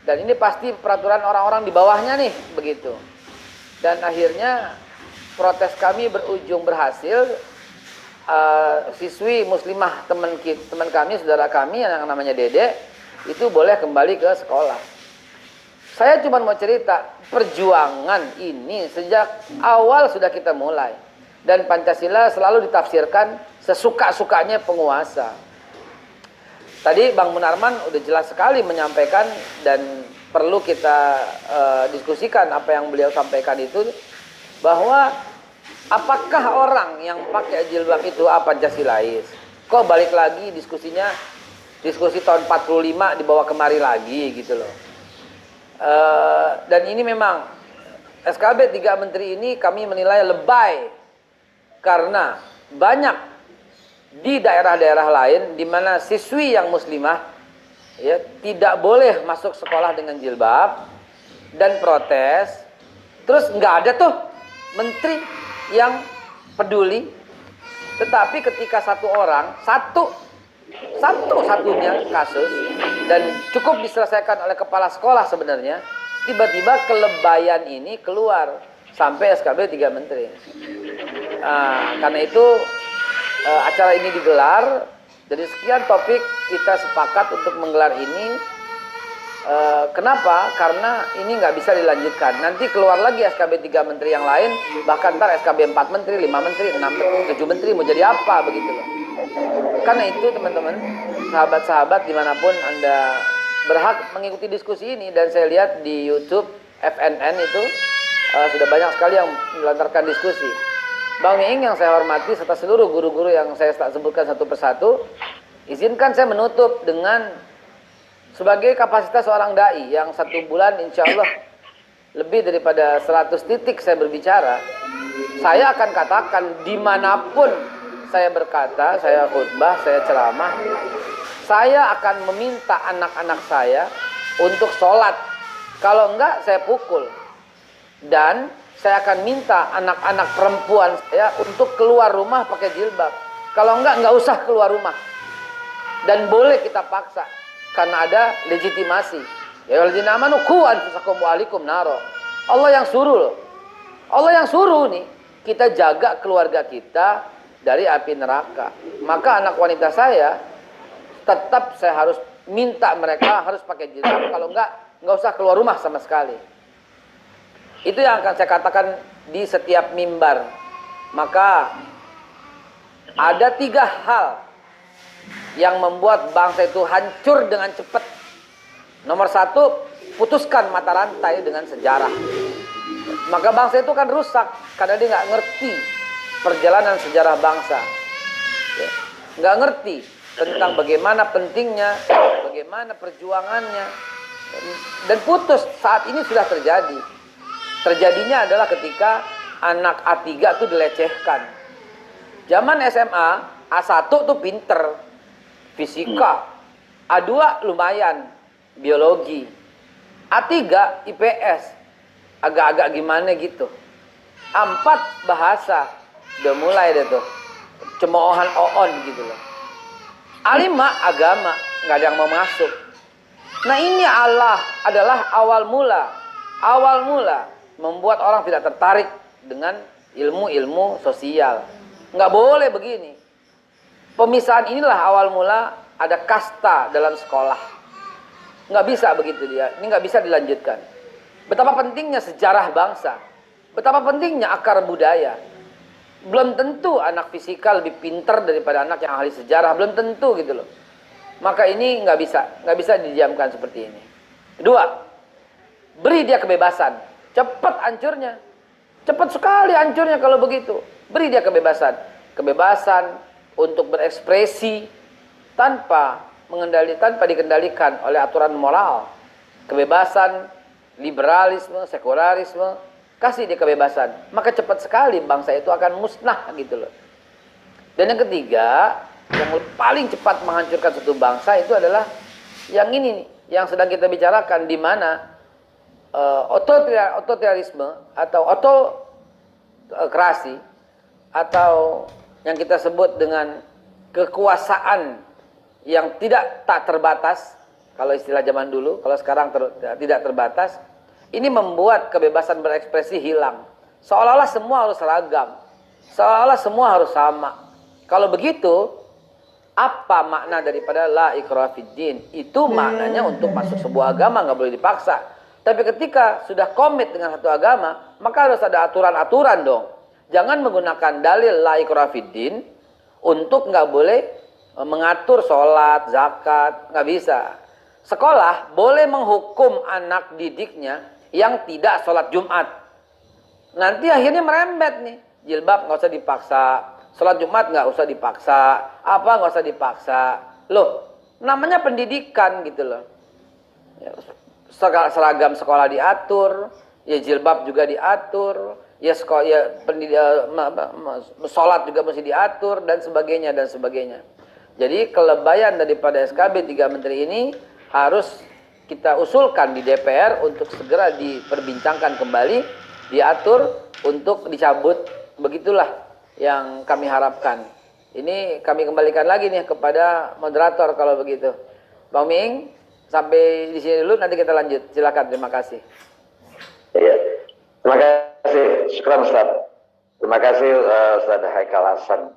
Dan ini pasti peraturan orang-orang di bawahnya nih, begitu. Dan akhirnya protes kami berujung berhasil. Siswi muslimah teman kami, saudara kami yang namanya Dede, itu boleh kembali ke sekolah. Saya cuma mau cerita, perjuangan ini sejak awal sudah kita mulai. Dan Pancasila selalu ditafsirkan sesuka-sukanya penguasa. Tadi Bang Munarman udah jelas sekali menyampaikan, dan perlu kita diskusikan apa yang beliau sampaikan itu, bahwa apakah orang yang pakai jilbab itu Pancasilais? Kok balik lagi diskusinya, diskusi tahun 45 dibawa kemari lagi gitu loh. Dan ini memang SKB 3 Menteri ini kami menilai lebay, karena banyak di daerah-daerah lain di mana siswi yang muslimah ya tidak boleh masuk sekolah dengan jilbab dan protes, terus nggak ada tuh menteri yang peduli. Tetapi ketika satu-satunya kasus dan cukup diselesaikan oleh kepala sekolah sebenarnya, tiba-tiba kelebayan ini keluar sampai SKB 3 Menteri. Karena itu acara ini digelar. Dari sekian topik kita sepakat untuk menggelar ini. Kenapa? Karena ini nggak bisa dilanjutkan. Nanti keluar lagi SKB 3 Menteri yang lain, bahkan ntar SKB 4 Menteri, 5 Menteri, 6 Menteri, 7 Menteri, mau jadi apa begitu loh. Karena itu teman-teman, sahabat-sahabat dimanapun Anda berhak mengikuti diskusi ini. Dan saya lihat di YouTube FNN itu sudah banyak sekali yang melontarkan diskusi. Bang Miing yang saya hormati serta seluruh guru-guru yang saya sebutkan satu persatu, izinkan saya menutup dengan Sebagai kapasitas seorang dai yang 1 bulan insya Allah lebih daripada 100 titik saya berbicara, saya akan katakan dimanapun saya berkata, saya khutbah, saya ceramah, saya akan meminta anak-anak saya untuk sholat. Kalau enggak, saya pukul. Dan saya akan minta anak-anak perempuan saya untuk keluar rumah pakai jilbab. Kalau enggak usah keluar rumah. Dan boleh kita paksa. Karena ada legitimasi. Ya walladzina amanu qu anfusakum wa ahlikum naro. Allah yang suruh loh. Allah yang suruh nih. Kita jaga keluarga kita dari api neraka. Maka anak wanita saya tetap saya harus minta mereka harus pakai jilbab. Kalau enggak usah keluar rumah sama sekali. Itu yang akan saya katakan di setiap mimbar. Maka ada 3 hal yang membuat bangsa itu hancur dengan cepat. Nomor 1, putuskan mata rantai dengan sejarah. Maka bangsa itu kan rusak karena dia nggak ngerti perjalanan sejarah bangsa, nggak ngerti tentang bagaimana pentingnya, bagaimana perjuangannya, dan putus saat ini sudah terjadi. Terjadinya adalah ketika anak A3 tuh dilecehkan. Zaman SMA, A1 tuh pinter, fisika, A2 lumayan, biologi, A3 IPS, agak-agak gimana gitu, A4 bahasa, udah mulai deh tuh, cemoohan oon gitu loh. A5 agama, nggak ada yang mau masuk. Nah ini adalah awal mula membuat orang tidak tertarik dengan ilmu-ilmu sosial. Nggak boleh begini. Pemisahan inilah awal mula ada kasta dalam sekolah. Nggak bisa begitu dia. Ini nggak bisa dilanjutkan. Betapa pentingnya sejarah bangsa. Betapa pentingnya akar budaya. Belum tentu anak fisika lebih pintar daripada anak yang ahli sejarah. Belum tentu gitu loh. Maka ini nggak bisa didiamkan seperti ini. Kedua, beri dia kebebasan. Cepat hancurnya. Cepat sekali hancurnya kalau begitu. Beri dia kebebasan. Kebebasan untuk berekspresi tanpa dikendalikan oleh aturan moral. Kebebasan, liberalisme, sekularisme, kasih dia kebebasan. Maka cepat sekali bangsa itu akan musnah gitu loh. Dan yang ketiga, yang paling cepat menghancurkan satu bangsa itu adalah yang ini nih, yang sedang kita bicarakan, di mana otoritarianisme atau autokrasi atau yang kita sebut dengan kekuasaan yang tak terbatas, kalau istilah zaman dulu, kalau sekarang tidak terbatas, ini membuat kebebasan berekspresi hilang. Seolah-olah semua harus seragam, seolah-olah semua harus sama. Kalau begitu, apa makna daripada la ikraha fid din? Itu maknanya untuk masuk sebuah agama nggak boleh dipaksa. Tapi ketika sudah komit dengan satu agama, maka harus ada aturan-aturan dong. Jangan menggunakan dalil la ikraha fid din untuk nggak boleh mengatur sholat, zakat, nggak bisa. Sekolah boleh menghukum anak didiknya yang tidak sholat Jumat. Nanti akhirnya merembet nih, jilbab nggak usah dipaksa, sholat Jumat nggak usah dipaksa, apa nggak usah dipaksa. Loh, namanya pendidikan gitu loh. Ya, seragam sekolah diatur, ya jilbab juga diatur, ya sekolah, ya sholat juga mesti diatur dan sebagainya dan sebagainya. Jadi kelebayan daripada SKB 3 Menteri ini harus kita usulkan di DPR untuk segera diperbincangkan kembali, diatur untuk dicabut. Begitulah yang kami harapkan. Ini kami kembalikan lagi nih kepada moderator kalau begitu. Bang Ming, sampai di sini dulu, nanti kita lanjut. Silakan, terima kasih. Iya, terima kasih. Syukran Ustaz. Terima kasih Ustaz Haikal Hasan.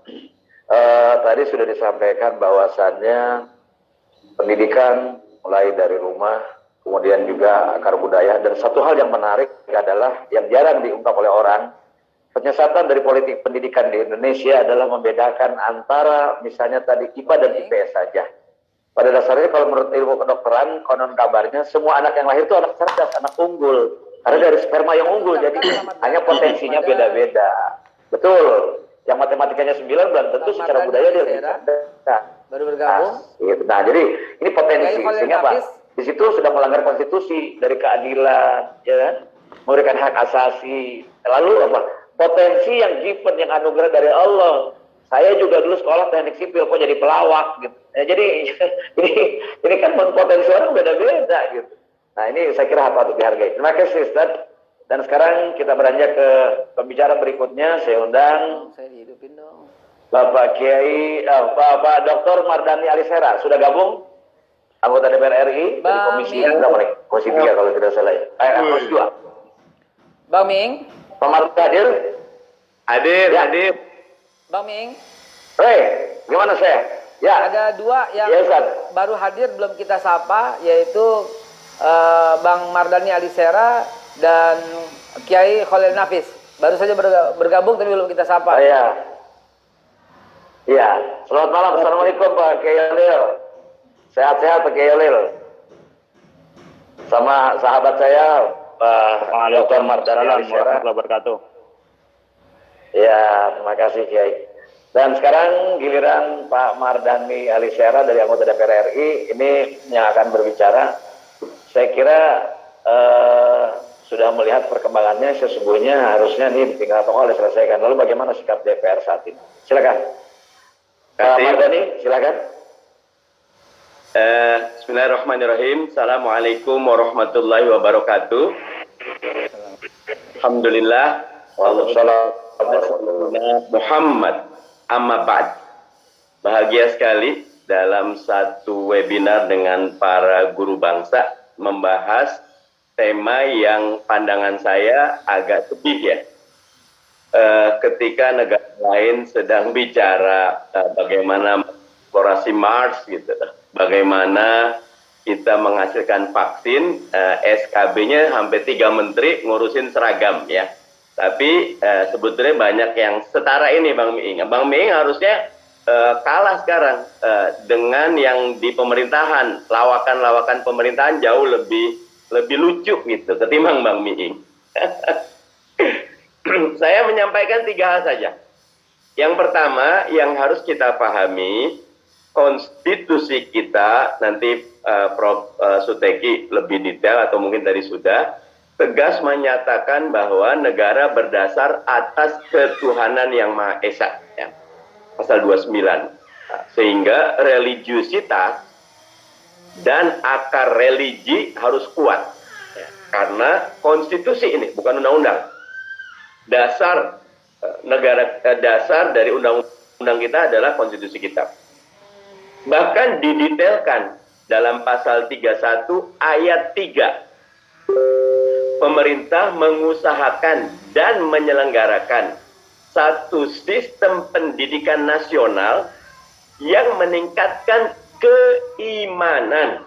Tadi sudah disampaikan bahwasannya pendidikan mulai dari rumah, kemudian juga akar budaya, dan satu hal yang menarik adalah yang jarang diungkap oleh orang, penyesatan dari politik pendidikan di Indonesia adalah membedakan antara misalnya tadi IPA dan IPS saja. Pada dasarnya kalau menurut ilmu kedokteran, konon kabarnya semua anak yang lahir itu anak cerdas, anak unggul, karena dari sperma yang unggul, jadi hanya potensinya beda-beda. Betul. Yang matematikanya 9 belum tentu secara budaya dia lebih cerdas. Baru bergabung. Nah, jadi ini potensi, sehingga Pak, Di situ sudah melanggar konstitusi dari keadilan, ya kan? Memberikan hak asasi. Lalu apa? Potensi yang given, yang anugerah dari Allah. Saya juga dulu sekolah teknik sipil, kok jadi pelawak gitu. Ya, jadi ini kan potensi orang beda-beda gitu. Nah ini saya kira patut dihargai. Terima kasih Ustaz. Dan sekarang kita beranjak ke pembicara berikutnya. Saya undang Saya dihidupin dong. Bapak Kiai, Bapak Dr. Mardhani Alisera. Sudah gabung? Anggota DPR RI dari Bang Komisi Ming. berapa nih? Komisi 3 kalau tidak salah ya. Komisi 2. Bang Ming. Pak Mardhani hadir? Hadir, Ya. hadir. Bang Ming. Gimana saya? Ya. Ada dua yang Ya, Ustaz. baru hadir belum kita sapa, yaitu Bang Mardhani Alisera dan Kiai Khalil Nafis. Baru saja bergabung tapi belum kita sapa. Iya. Iya. Selamat malam. Assalamualaikum Pak Kiai Khalil. Sehat-sehat Pak Kiai Khalil. Sama sahabat saya Pak Dr. Mardhani Alisera. Ya, terima kasih Kiai. Dan sekarang giliran Pak Mardhani Alisera dari anggota DPR RI ini yang akan berbicara. Saya kira sudah melihat perkembangannya, sesungguhnya harusnya ini tinggal pokoknya diselesaikan. Lalu bagaimana sikap DPR saat ini? Silakan. Pak Mardhani, silakan. Bismillahirrahmanirrahim. Assalamualaikum warahmatullahi wabarakatuh. Alhamdulillah. Waalaikumsalam. Muhammad amma ba'd. Bahagia sekali dalam satu webinar dengan para guru bangsa membahas tema yang pandangan saya agak sedih ya. Ketika negara lain sedang bicara bagaimana eksplorasi Mars gitu, bagaimana kita menghasilkan vaksin, SKB-nya hampir 3 menteri ngurusin seragam ya. Tapi sebetulnya banyak yang setara ini Bang Miing. Bang Miing harusnya kalah sekarang dengan yang di pemerintahan. Lawakan-lawakan pemerintahan jauh lebih lucu gitu ketimbang Bang Miing. Saya menyampaikan 3 hal saja. Yang pertama yang harus kita pahami, konstitusi kita, nanti Prof. Suteki lebih detail atau mungkin tadi sudah, tegas menyatakan bahwa negara berdasar atas ketuhanan yang Maha Esa. Ya. Pasal 29. Sehingga religiusitas dan akar religi harus kuat. Ya. Karena konstitusi ini, bukan undang-undang. Dasar negara dasar dari undang-undang kita adalah konstitusi kita. Bahkan didetailkan dalam pasal 31 ayat 3. Pemerintah mengusahakan dan menyelenggarakan satu sistem pendidikan nasional yang meningkatkan keimanan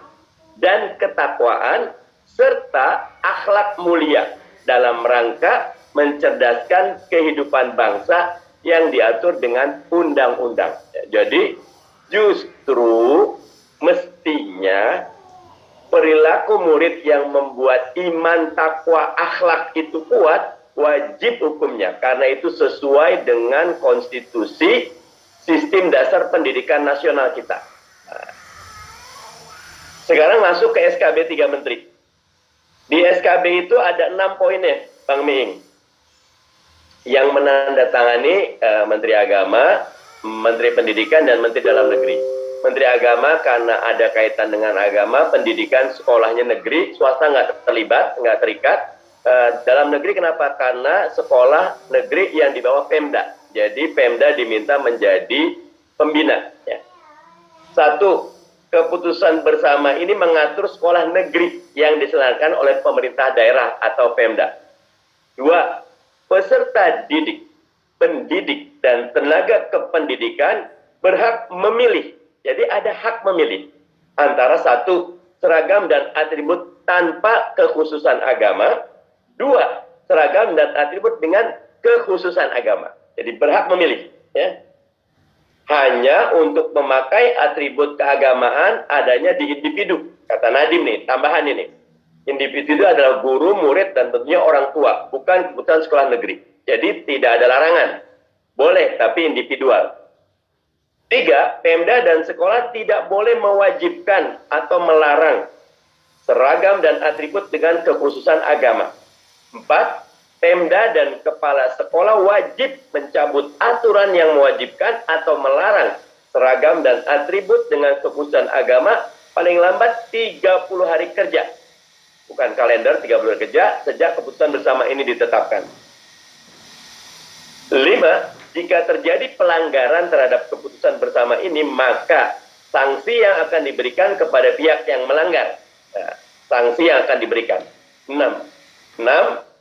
dan ketakwaan serta akhlak mulia dalam rangka mencerdaskan kehidupan bangsa yang diatur dengan undang-undang. Jadi justru mestinya perilaku murid yang membuat iman, takwa, akhlak itu kuat, wajib hukumnya. Karena itu sesuai dengan konstitusi sistem dasar pendidikan nasional kita. Sekarang masuk ke SKB 3 Menteri. Di SKB itu ada 6 poinnya, Bang Miing. Yang menandatangani Menteri Agama, Menteri Pendidikan, dan Menteri Dalam Negeri. Menteri Agama karena ada kaitan dengan agama, pendidikan sekolahnya negeri, swasta nggak terlibat, nggak terikat. Dalam negeri kenapa? Karena sekolah negeri yang di bawah Pemda. Jadi Pemda diminta menjadi pembina. Ya. 1. Keputusan bersama ini mengatur sekolah negeri yang diselenggarakan oleh pemerintah daerah atau Pemda. 2. Peserta didik, pendidik, dan tenaga kependidikan berhak memilih. Jadi ada hak memilih antara 1, seragam dan atribut tanpa kekhususan agama. 2, seragam dan atribut dengan kekhususan agama. Jadi berhak memilih. Ya. Hanya untuk memakai atribut keagamaan adanya di individu. Kata Nadiem nih, tambahan ini. Individu itu adalah guru, murid, dan tentunya orang tua. Bukan kebutuhan sekolah negeri. Jadi tidak ada larangan. Boleh, tapi individual. 3, Pemda dan sekolah tidak boleh mewajibkan atau melarang seragam dan atribut dengan kekhususan agama. 4. Pemda dan kepala sekolah wajib mencabut aturan yang mewajibkan atau melarang seragam dan atribut dengan kekhususan agama paling lambat 30 hari kerja. Bukan kalender, 30 hari kerja sejak keputusan bersama ini ditetapkan. 5. Jika terjadi pelanggaran terhadap keputusan bersama ini, maka sanksi yang akan diberikan kepada pihak yang melanggar. Nah, sanksi yang akan diberikan. 6.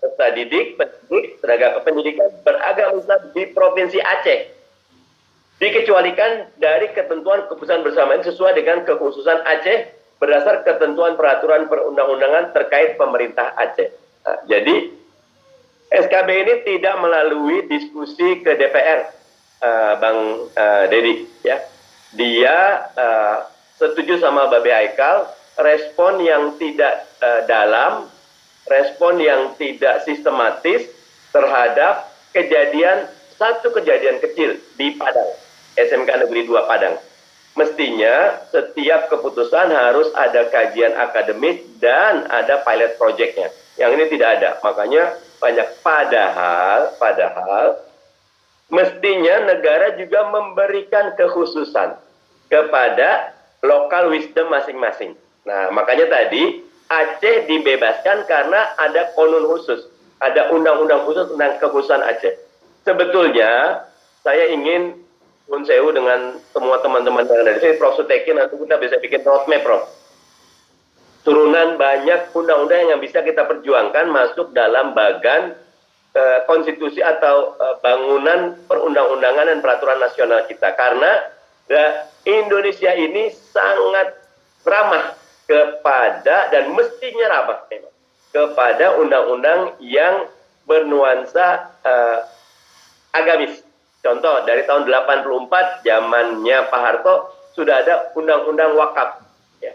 Peserta didik, pendidik, tenaga kependidikan beragama Islam di Provinsi Aceh dikecualikan dari ketentuan keputusan bersama ini sesuai dengan kekhususan Aceh berdasar ketentuan peraturan perundang-undangan terkait pemerintah Aceh. Nah, jadi SKB ini tidak melalui diskusi ke DPR, Bang Dedi, ya. Dia setuju sama Babe Haikal, respon yang tidak dalam, respon yang tidak sistematis terhadap satu kejadian kecil di Padang, SMK Negeri 2 Padang. Mestinya setiap keputusan harus ada kajian akademis dan ada pilot projectnya. Yang ini tidak ada, makanya banyak. Padahal mestinya negara juga memberikan kekhususan kepada lokal wisdom masing-masing. Nah, makanya tadi Aceh dibebaskan karena ada konun khusus, ada undang-undang khusus tentang kekhususan Aceh. Sebetulnya saya ingin Nun Sewu dengan semua teman-teman yang ada di sini, Prof. Sutekin, nanti kita bisa bikin roadmap, Prof. Turunan banyak undang-undang yang bisa kita perjuangkan masuk dalam bagan konstitusi atau bangunan perundang-undangan dan peraturan nasional kita. Karena Indonesia ini sangat ramah kepada, dan mestinya ramah memang, kepada undang-undang yang bernuansa agamis. Contoh, dari tahun 84, zamannya Pak Harto, sudah ada undang-undang wakaf. Ya.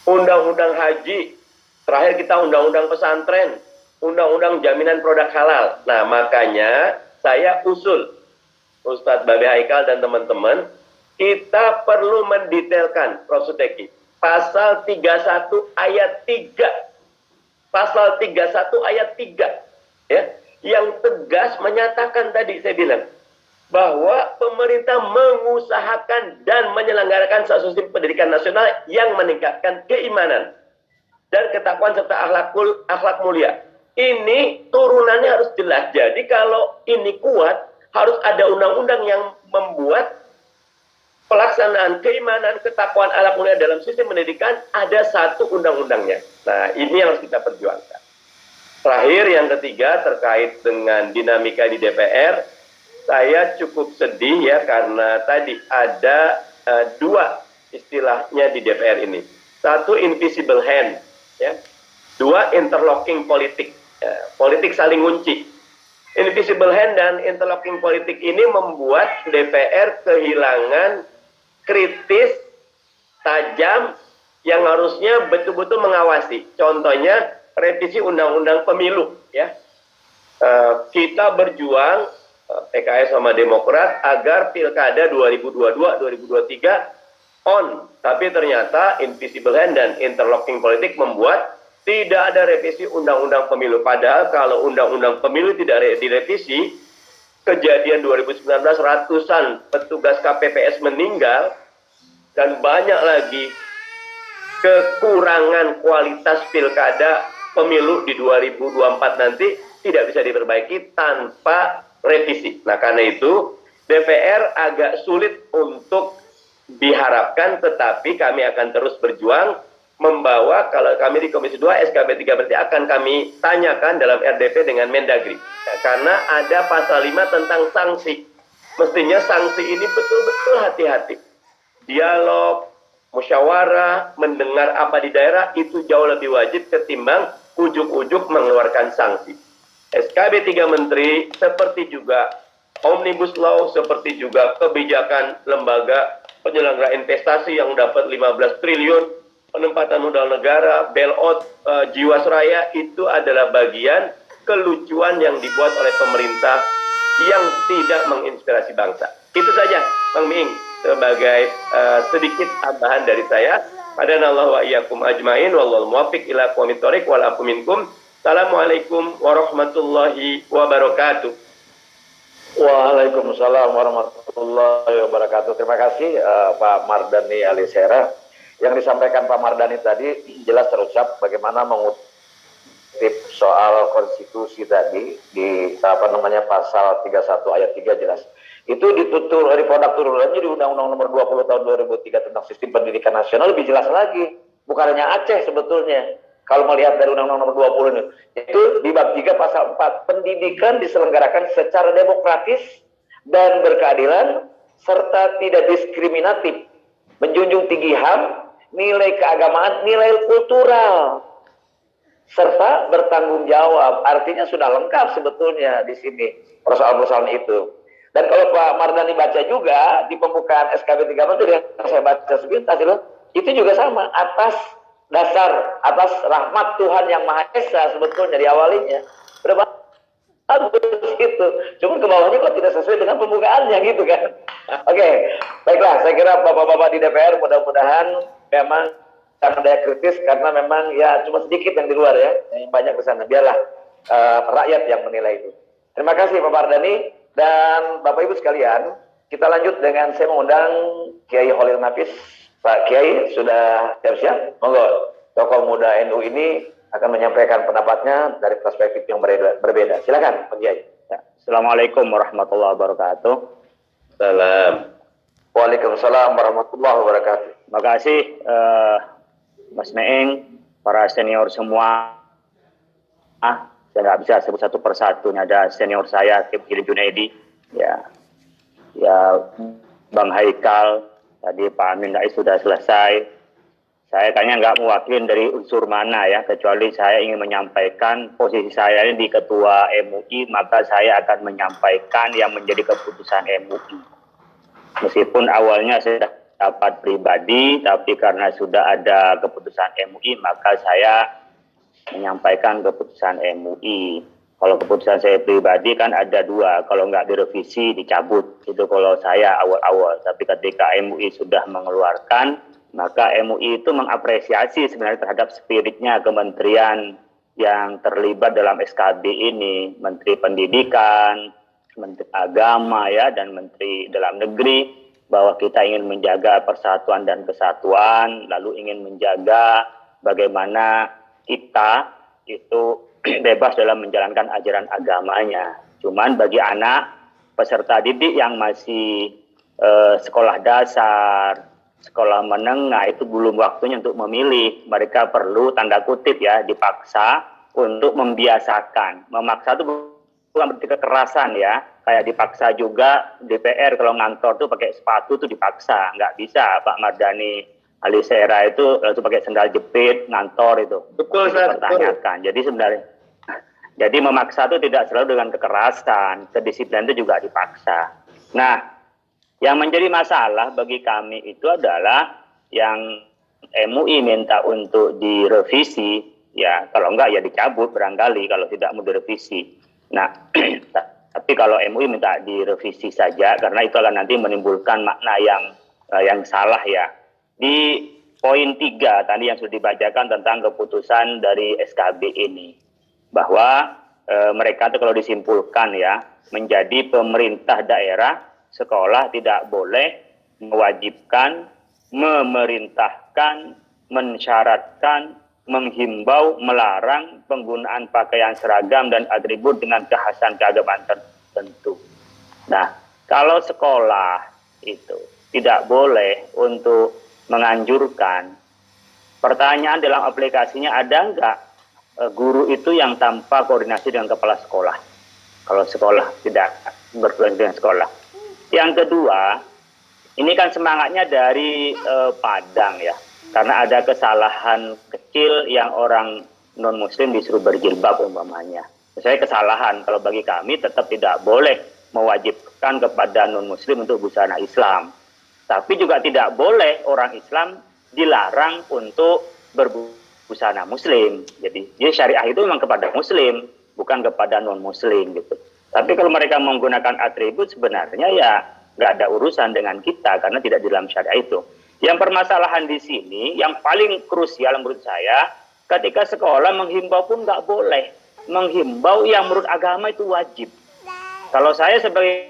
Undang-undang haji, terakhir kita undang-undang pesantren, undang-undang jaminan produk halal. Nah, makanya saya usul, Ustadz Babe Haikal dan teman-teman, kita perlu mendetailkan, Prof. Suteki, pasal 31 ayat 3. Pasal 31 ayat 3. Ya, yang tegas menyatakan tadi saya bilang bahwa pemerintah mengusahakan dan menyelenggarakan suatu sistem pendidikan nasional yang meningkatkan keimanan dan ketakwaan serta akhlak mulia. Ini turunannya harus jelas. Jadi kalau ini kuat, harus ada undang-undang yang membuat pelaksanaan keimanan, ketakwaan, akhlak mulia dalam sistem pendidikan ada satu undang-undangnya. Nah, ini yang harus kita perjuangkan. Terakhir, yang ketiga, terkait dengan dinamika di DPR, saya cukup sedih ya, karena tadi ada dua istilahnya di DPR ini. Satu, invisible hand, ya. Dua, interlocking politik, ya. Politik saling ngunci. Invisible hand dan interlocking politik ini membuat DPR kehilangan kritis, tajam, yang harusnya betul-betul mengawasi. Contohnya, revisi undang-undang pemilu, ya. Kita berjuang, PKS sama Demokrat, agar pilkada 2022-2023 on. Tapi ternyata invisible hand dan interlocking politik membuat tidak ada revisi undang-undang pemilu. Padahal kalau undang-undang pemilu tidak direvisi, kejadian 2019 ratusan petugas KPPS meninggal, dan banyak lagi kekurangan kualitas pilkada pemilu di 2024 nanti tidak bisa diperbaiki tanpa revisi. Nah, karena itu DPR agak sulit untuk diharapkan, tetapi kami akan terus berjuang membawa, kalau kami di Komisi 2 SKB 3 berarti akan kami tanyakan dalam RDP dengan Mendagri. Ya, karena ada pasal 5 tentang sanksi. Mestinya sanksi ini betul-betul hati-hati. Dialog, musyawarah, mendengar apa di daerah itu jauh lebih wajib ketimbang ujuk-ujuk mengeluarkan sanksi. SKB 3 Menteri seperti juga Omnibus Law, seperti juga kebijakan lembaga penyelenggara investasi yang dapat 15 triliun, penempatan modal negara, bailout Jiwasraya, itu adalah bagian kelucuan yang dibuat oleh pemerintah yang tidak menginspirasi bangsa. Itu saja, Bang Miing, sebagai sedikit tambahan dari saya. Hadanallahu wa iyyakum ajmain wallahu muwaffiq ila aqwamit thoriq wal afu minkum. Assalamualaikum warahmatullahi wabarakatuh. Waalaikumsalam warahmatullahi wabarakatuh. Terima kasih Pak Mardhani Alisera. Yang disampaikan Pak Mardhani tadi jelas terucap bagaimana mengutip soal konstitusi tadi di pasal 31 ayat 3 jelas. Itu ditutur dari produk turunannya di Undang-Undang Nomor 20 Tahun 2003 tentang Sistem Pendidikan Nasional lebih jelas lagi. Bukan hanya Aceh sebetulnya. Kalau melihat dari Undang-Undang Nomor 20 ini, itu di bab 3 pasal 4, pendidikan diselenggarakan secara demokratis dan berkeadilan serta tidak diskriminatif, menjunjung tinggi HAM, nilai keagamaan, nilai kultural, serta bertanggung jawab. Artinya sudah lengkap sebetulnya di sini persoalan-persoalan itu. Dan kalau Pak Mardhani baca juga di pembukaan SKB 3 Menteri yang saya baca sebentar itu juga sama, atas rahmat Tuhan yang Maha Esa sebetulnya di awalnya. Berapa bagus itu. Cuma ke bawahnya kok tidak sesuai dengan pembukaannya gitu kan. Oke, baiklah, saya kira Bapak-bapak di DPR mudah-mudahan memang jangan daya kritis karena memang ya cuma sedikit yang di luar ya, yang banyak di sana. Biarlah rakyat yang menilai itu. Terima kasih Pak Mardhani. Dan Bapak Ibu sekalian, kita lanjut dengan saya mengundang Kiai Khalil Nafis. Pak Kiai sudah siap-siap? Monggo, tokoh muda NU ini akan menyampaikan pendapatnya dari perspektif yang berbeda. Silakan Pak Kiai. Ya. Assalamualaikum warahmatullahi wabarakatuh. Salam. Waalaikumsalam warahmatullahi wabarakatuh. Terima kasih Mas Meeng, para senior semua. Saya nggak bisa sebut satu persatu. Ada senior saya, Kipil Junaidi, ya Bang Haikal, tadi Pak Amin Rais sudah selesai. Saya kayaknya nggak mewakili dari unsur mana ya, kecuali saya ingin menyampaikan posisi saya ini di Ketua MUI, maka saya akan menyampaikan yang menjadi keputusan MUI. Meskipun awalnya saya dapat pribadi, tapi karena sudah ada keputusan MUI, maka saya menyampaikan keputusan MUI. Kalau keputusan saya pribadi kan ada dua, kalau nggak direvisi dicabut, itu kalau saya awal-awal. Tapi ketika MUI sudah mengeluarkan, maka MUI itu mengapresiasi sebenarnya terhadap spiritnya kementerian yang terlibat dalam SKB ini, Menteri Pendidikan, Menteri Agama ya, dan Menteri Dalam Negeri, bahwa kita ingin menjaga persatuan dan kesatuan, lalu ingin menjaga bagaimana kita itu bebas dalam menjalankan ajaran agamanya. Cuman bagi anak peserta didik yang masih sekolah dasar, sekolah menengah itu belum waktunya untuk memilih. Mereka perlu tanda kutip ya dipaksa untuk membiasakan. Memaksa itu bukan berarti kekerasan ya. Kayak dipaksa juga DPR kalau ngantor tuh pakai sepatu tuh dipaksa. Nggak bisa Pak Mardhani Alisera itu pakai sendal jepit ngantor itu. Betul, dipertanyakan. Jadi sebenarnya jadi memaksa itu tidak selalu dengan kekerasan, kedisiplinan itu juga dipaksa. Nah, yang menjadi masalah bagi kami itu adalah yang MUI minta untuk direvisi, ya kalau enggak ya dicabut barangkali kalau tidak mau direvisi. Nah, tapi kalau MUI minta direvisi saja karena itu akan nanti menimbulkan makna yang salah ya. Di poin 3 tadi yang sudah dibacakan tentang keputusan dari SKB ini, bahwa mereka itu kalau disimpulkan ya, menjadi pemerintah daerah, sekolah tidak boleh mewajibkan, memerintahkan, mensyaratkan, menghimbau, melarang penggunaan pakaian seragam dan atribut dengan kekhasan keagamaan tertentu. Nah, kalau sekolah itu tidak boleh untuk menganjurkan, pertanyaan dalam aplikasinya ada enggak guru itu yang tanpa koordinasi dengan kepala sekolah? Kalau sekolah tidak berkoordinasi dengan sekolah. Yang kedua, ini kan semangatnya dari Padang ya, karena ada kesalahan kecil yang orang non muslim disuruh berjilbab umpamanya. Saya kesalahan, kalau bagi kami tetap tidak boleh mewajibkan kepada non muslim untuk busana Islam. Tapi juga tidak boleh orang Islam dilarang untuk berbusana Muslim. Jadi syariah itu memang kepada Muslim, bukan kepada non-Muslim gitu. Tapi kalau mereka menggunakan atribut sebenarnya ya nggak ada urusan dengan kita karena tidak di dalam syariah itu. Yang permasalahan di sini, yang paling krusial menurut saya, ketika sekolah menghimbau pun nggak boleh. Menghimbau yang menurut agama itu wajib. Kalau saya sebagai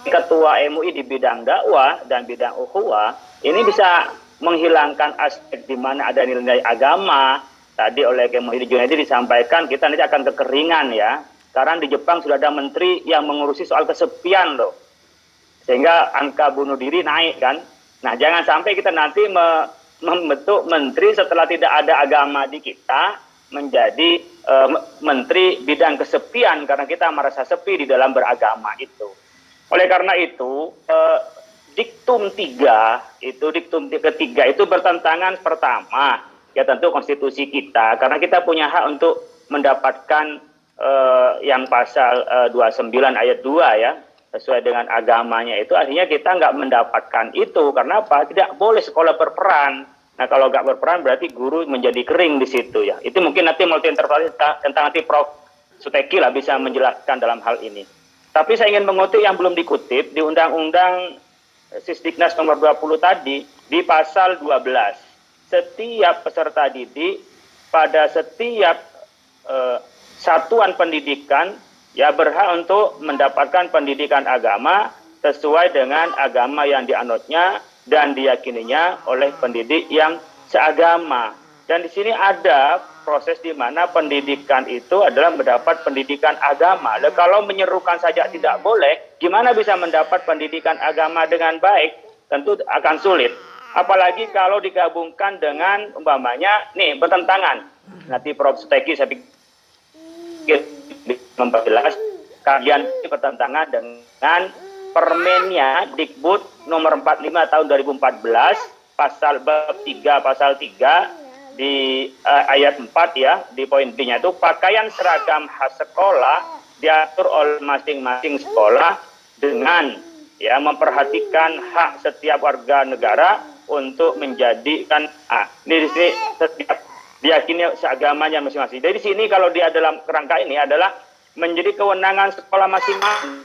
ketua MUI di bidang dakwah dan bidang ukhuwah, ini bisa menghilangkan aspek di mana ada nilai agama. Tadi oleh Kiai Muhyiddin Junaidi disampaikan kita nanti akan kekeringan ya. Karena di Jepang sudah ada menteri yang mengurusi soal kesepian loh. Sehingga angka bunuh diri naik kan. Nah, jangan sampai kita nanti membentuk menteri setelah tidak ada agama di kita menjadi menteri bidang kesepian karena kita merasa sepi di dalam beragama itu. Oleh karena itu, diktum ketiga itu bertentangan pertama, ya tentu konstitusi kita karena kita punya hak untuk mendapatkan yang pasal 29 ayat 2 ya. Sesuai dengan agamanya itu artinya kita nggak mendapatkan itu karena apa? Tidak boleh sekolah berperan. Nah kalau nggak berperan berarti guru menjadi kering di situ ya. Itu mungkin nanti multi interpretasi tentang nanti Prof Suteki lah bisa menjelaskan dalam hal ini. Tapi saya ingin mengutip yang belum dikutip di Undang-Undang Sisdiknas nomor 20 tadi di pasal 12. Setiap peserta didik pada setiap satuan pendidikan ya berhak untuk mendapatkan pendidikan agama sesuai dengan agama yang dianutnya dan diyakininya oleh pendidik yang seagama. Dan di sini ada proses di mana pendidikan itu adalah mendapat pendidikan agama. Lalu kalau menyerukan saja tidak boleh, gimana bisa mendapat pendidikan agama dengan baik? Tentu akan sulit. Apalagi kalau digabungkan dengan umpamanya, nih bertentangan. Nanti Prof Suteki saya pikir memperjelas kajian bertentangan dengan Permennya Dikbud nomor 45 tahun 2014 pasal bab 3 pasal 3 di ayat 4 ya di poin B-nya itu pakaian seragam khas sekolah diatur oleh masing-masing sekolah dengan ya memperhatikan hak setiap warga negara untuk menjadikan ini di sini setiap diyakini seagamanya masing-masing. Jadi di sini kalau dia dalam kerangka ini adalah menjadi kewenangan sekolah masing-masing.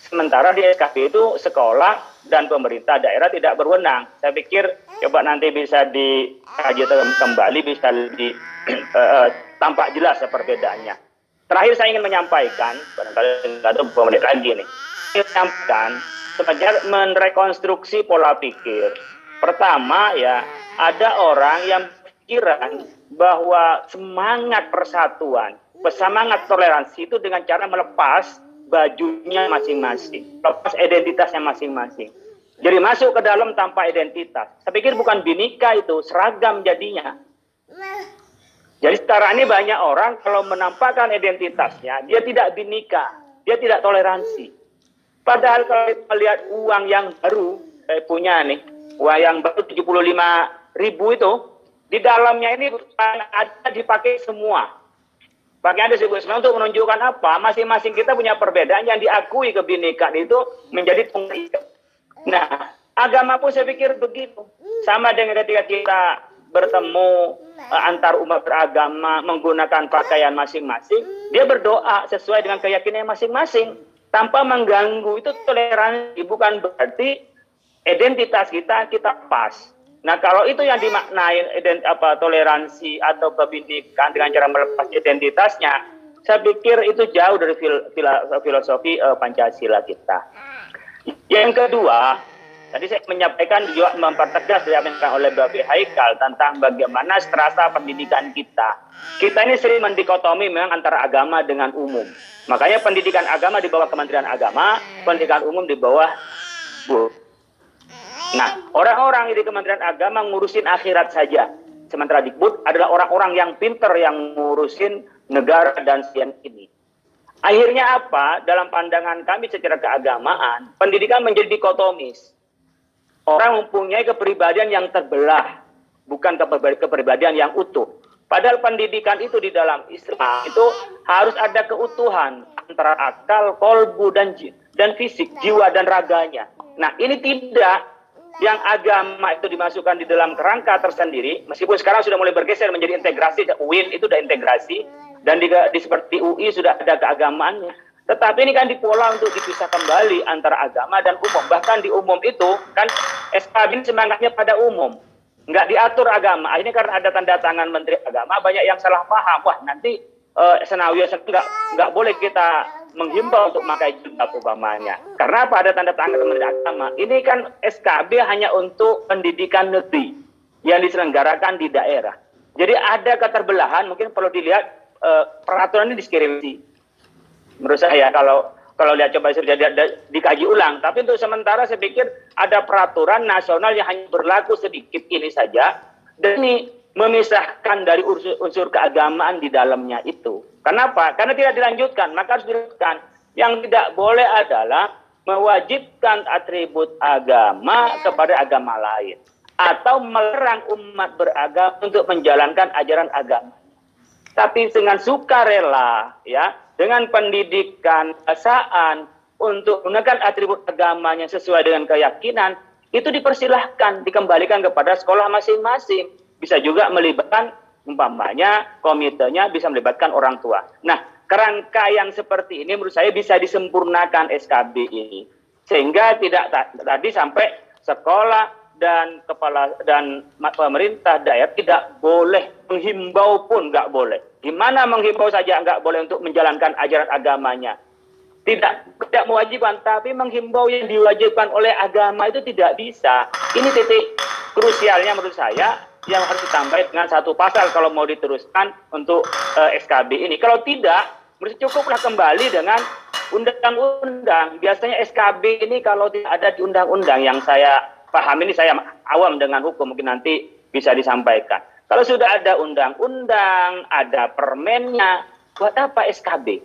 Sementara di SKB itu sekolah dan pemerintah daerah tidak berwenang. Saya pikir coba nanti bisa dikaji kembali, bisa tampak jelas perbedaannya. Terakhir saya ingin menyampaikan, barangkali ada beberapa menit lagi nih, menyampaikan sebenarnya merekonstruksi pola pikir. Pertama ya, ada orang yang pikiran bahwa semangat persatuan, semangat toleransi itu dengan cara melepas bajunya masing-masing, lepas identitasnya masing-masing. Jadi masuk ke dalam tanpa identitas. Saya pikir bukan binika itu, seragam jadinya. Jadi sekarang ini banyak orang kalau menampakkan identitasnya, dia tidak binika, dia tidak toleransi. Padahal kalau kita melihat uang yang baru, saya punya nih, uang yang baru 75.000 itu, di dalamnya ini ada dipakai semua. Pakaian disebut semua untuk menunjukkan apa? Masing-masing kita punya perbedaan yang diakui kebinekaan itu menjadi pengikat. Nah, agama pun saya pikir begitu. Sama dengan ketika kita bertemu antar umat beragama menggunakan pakaian masing-masing, dia berdoa sesuai dengan keyakinan masing-masing tanpa mengganggu. Itu toleransi, bukan berarti identitas kita pas. Nah, kalau itu yang dimaknai toleransi atau kebinekaan dengan cara melepas identitasnya, saya pikir itu jauh dari filosofi Pancasila kita. Yang kedua, tadi saya menyampaikan juga mempertegas yang disampaikan oleh Bapak Haikal tentang bagaimana strata pendidikan kita. Kita ini sering mendikotomi memang antara agama dengan umum. Makanya pendidikan agama di bawah Kementerian Agama, pendidikan umum di bawah Nah, orang-orang di Kementerian Agama ngurusin akhirat saja. Sementara Dikbud adalah orang-orang yang pinter yang ngurusin negara dan sian ini. Akhirnya apa? Dalam pandangan kami secara keagamaan, pendidikan menjadi dikotomis. Orang mempunyai kepribadian yang terbelah, bukan kepribadian yang utuh. Padahal pendidikan itu di dalam Islam itu harus ada keutuhan antara akal, kolbu, dan fisik, jiwa dan raganya. Nah, ini tidak. Yang agama itu dimasukkan di dalam kerangka tersendiri, meskipun sekarang sudah mulai bergeser menjadi integrasi, UIN itu sudah integrasi, dan di seperti UI sudah ada keagamaannya. Tetapi ini kan dipola untuk dipisah kembali antara agama dan umum. Bahkan di umum itu kan SKB ini semangatnya pada umum, nggak diatur agama. Akhirnya karena ada tanda tangan Menteri Agama, banyak yang salah paham. Wah, nanti Senawiya nggak boleh kita menghimbau untuk memakai jilbab umpamanya. Karena apa? Ada tanda tangan Menteri Agama. Ini kan SKB hanya untuk pendidikan negeri yang diselenggarakan di daerah. Jadi ada keterbelahan, mungkin perlu dilihat peraturan ini diskriminasi. Menurut saya kalau lihat coba dikaji ulang. Tapi untuk sementara saya pikir ada peraturan nasional yang hanya berlaku sedikit ini saja. Dan ini memisahkan dari unsur keagamaan di dalamnya itu. Kenapa? Karena tidak dilanjutkan, maka harus dilanjutkan. Yang tidak boleh adalah mewajibkan atribut agama kepada agama lain. Atau melarang umat beragama untuk menjalankan ajaran agama. Tapi dengan sukarela, ya, dengan pendidikan, perasaan, untuk menggunakan atribut agamanya sesuai dengan keyakinan, itu dipersilahkan, dikembalikan kepada sekolah masing-masing. Bisa juga melibatkan, umpamanya, komitenya bisa melibatkan orang tua. Nah, kerangka yang seperti ini menurut saya bisa disempurnakan SKB ini. Sehingga tidak tadi sampai sekolah dan kepala dan pemerintah daerah tidak boleh menghimbau pun nggak boleh. Gimana menghimbau saja nggak boleh untuk menjalankan ajaran agamanya. Tidak mewajibkan, tapi menghimbau yang diwajibkan oleh agama itu tidak bisa. Ini titik krusialnya menurut saya yang harus ditambah dengan satu pasal kalau mau diteruskan untuk SKB ini. Kalau tidak, menurut cukuplah kembali dengan undang-undang. Biasanya SKB ini kalau tidak ada di undang-undang yang saya paham, ini saya awam dengan hukum, mungkin nanti bisa disampaikan. Kalau sudah ada undang-undang, ada permennya, buat apa SKB?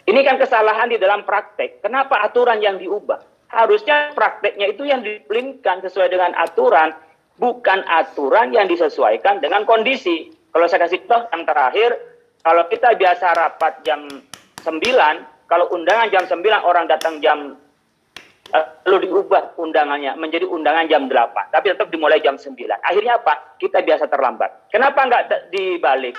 Ini kan kesalahan di dalam praktek. Kenapa aturan yang diubah? Harusnya prakteknya itu yang dipelingkan sesuai dengan aturan, bukan aturan yang disesuaikan dengan kondisi. Kalau saya kasih contoh yang terakhir, kalau kita biasa rapat jam 9, kalau undangan jam 9, orang datang jam lalu diubah undangannya menjadi undangan jam 8, tapi tetap dimulai jam 9. Akhirnya apa? Kita biasa terlambat. Kenapa nggak dibalik?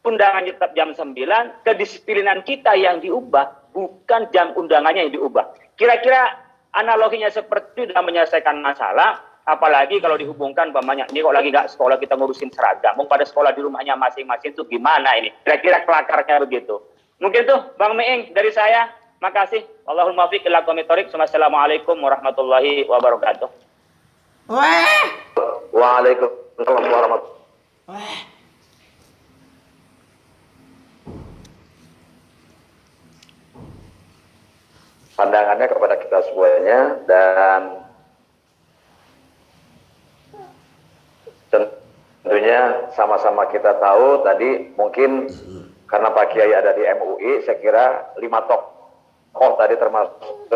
Undangan tetap jam 9, kedisiplinan kita yang diubah, bukan jam undangannya yang diubah. Kira-kira analoginya seperti itu dalam menyelesaikan masalah, apalagi kalau dihubungkan umpamanya, ini kok lagi nggak sekolah kita ngurusin seragam, mau pada sekolah di rumahnya masing-masing itu gimana ini? Kira-kira kelakarnya begitu. Mungkin tuh Bang Meing dari saya. Makasih. Allahul muwaffiq ila aqwamit thoriq. Wassalamualaikum warahmatullahi wabarakatuh. Waalaikumsalam warahmatullahi. Pandangannya kepada kita semuanya, dan tentunya sama-sama kita tahu tadi mungkin karena Pak Kiai ada di MUI, saya kira 5 tokoh tadi termasuk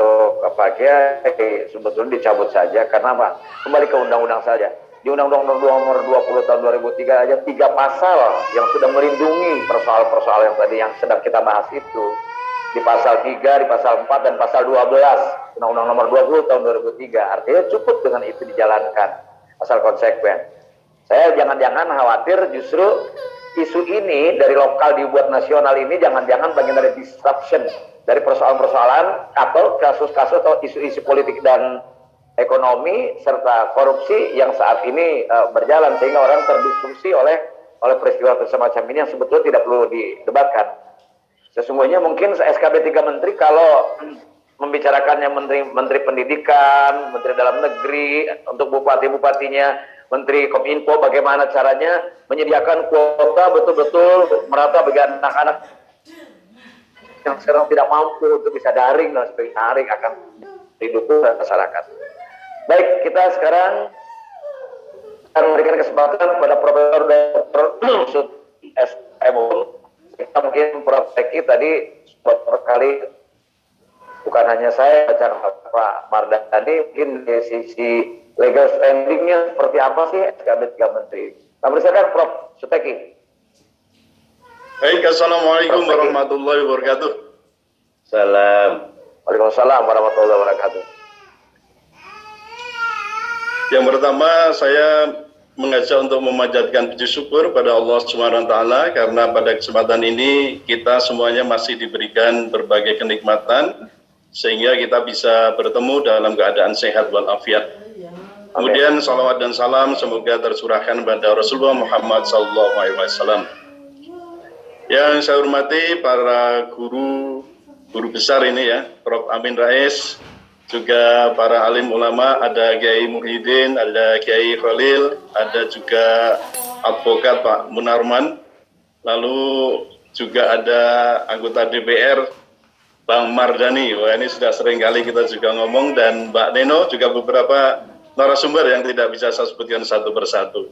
Pak Kiai sebetulnya dicabut saja. Karena apa? Kembali ke undang-undang saja. Di Undang-Undang Nomor 20 tahun 2003 aja 3 pasal yang sudah melindungi persoalan-persoalan yang tadi yang sedang kita bahas itu. Di pasal 3, di pasal 4, dan pasal 12 Undang-Undang Nomor 20 tahun 2003. Artinya cukup dengan itu dijalankan, asal konsekuen. Saya jangan-jangan khawatir justru isu ini dari lokal dibuat nasional ini jangan-jangan bagian dari disruption dari persoalan-persoalan atau kasus-kasus atau isu-isu politik dan ekonomi serta korupsi yang saat ini berjalan, sehingga orang terdisrupsi oleh peristiwa semacam ini yang sebetulnya tidak perlu didebatkan. Sesungguhnya mungkin SKB 3 Menteri kalau membicarakannya Menteri Pendidikan, Menteri Dalam Negeri, untuk bupati-bupatinya, Menteri Kominfo, bagaimana caranya menyediakan kuota betul-betul merata bagi anak-anak yang sekarang tidak mampu untuk bisa daring dan sebagainya, daring akan didukung masyarakat. Baik, kita sekarang akan memberikan kesempatan kepada Profesor Dr. S.M. Kita mungkin Prof. Eki tadi berkali, bukan hanya saya, baca Pak Mardhani, mungkin dari sisi legal standingnya seperti apa sih SKB 3 Menteri. Nah, bersilakan Prof. Suteki. Baik, Assalamualaikum warahmatullahi wabarakatuh. Salam. Waalaikumsalam warahmatullahi wabarakatuh. Yang pertama, saya mengajak untuk memanjatkan puji syukur pada Allah Subhanahu wa taala karena pada kesempatan ini kita semuanya masih diberikan berbagai kenikmatan sehingga kita bisa bertemu dalam keadaan sehat walafiat. Kemudian salawat dan salam semoga tercurahkan pada Rasulullah Muhammad SAW. Yang saya hormati para guru besar ini ya, Prof. Amin Rais, juga para alim ulama, ada Kiai Muhyiddin, ada Kiai Khalil, ada juga advokat Pak Munarman, lalu juga ada anggota DPR Bang Mardani. Wah, ini sudah sering kali kita juga ngomong, dan Mbak Neno, juga beberapa narasumber yang tidak bisa saya sebutkan satu persatu.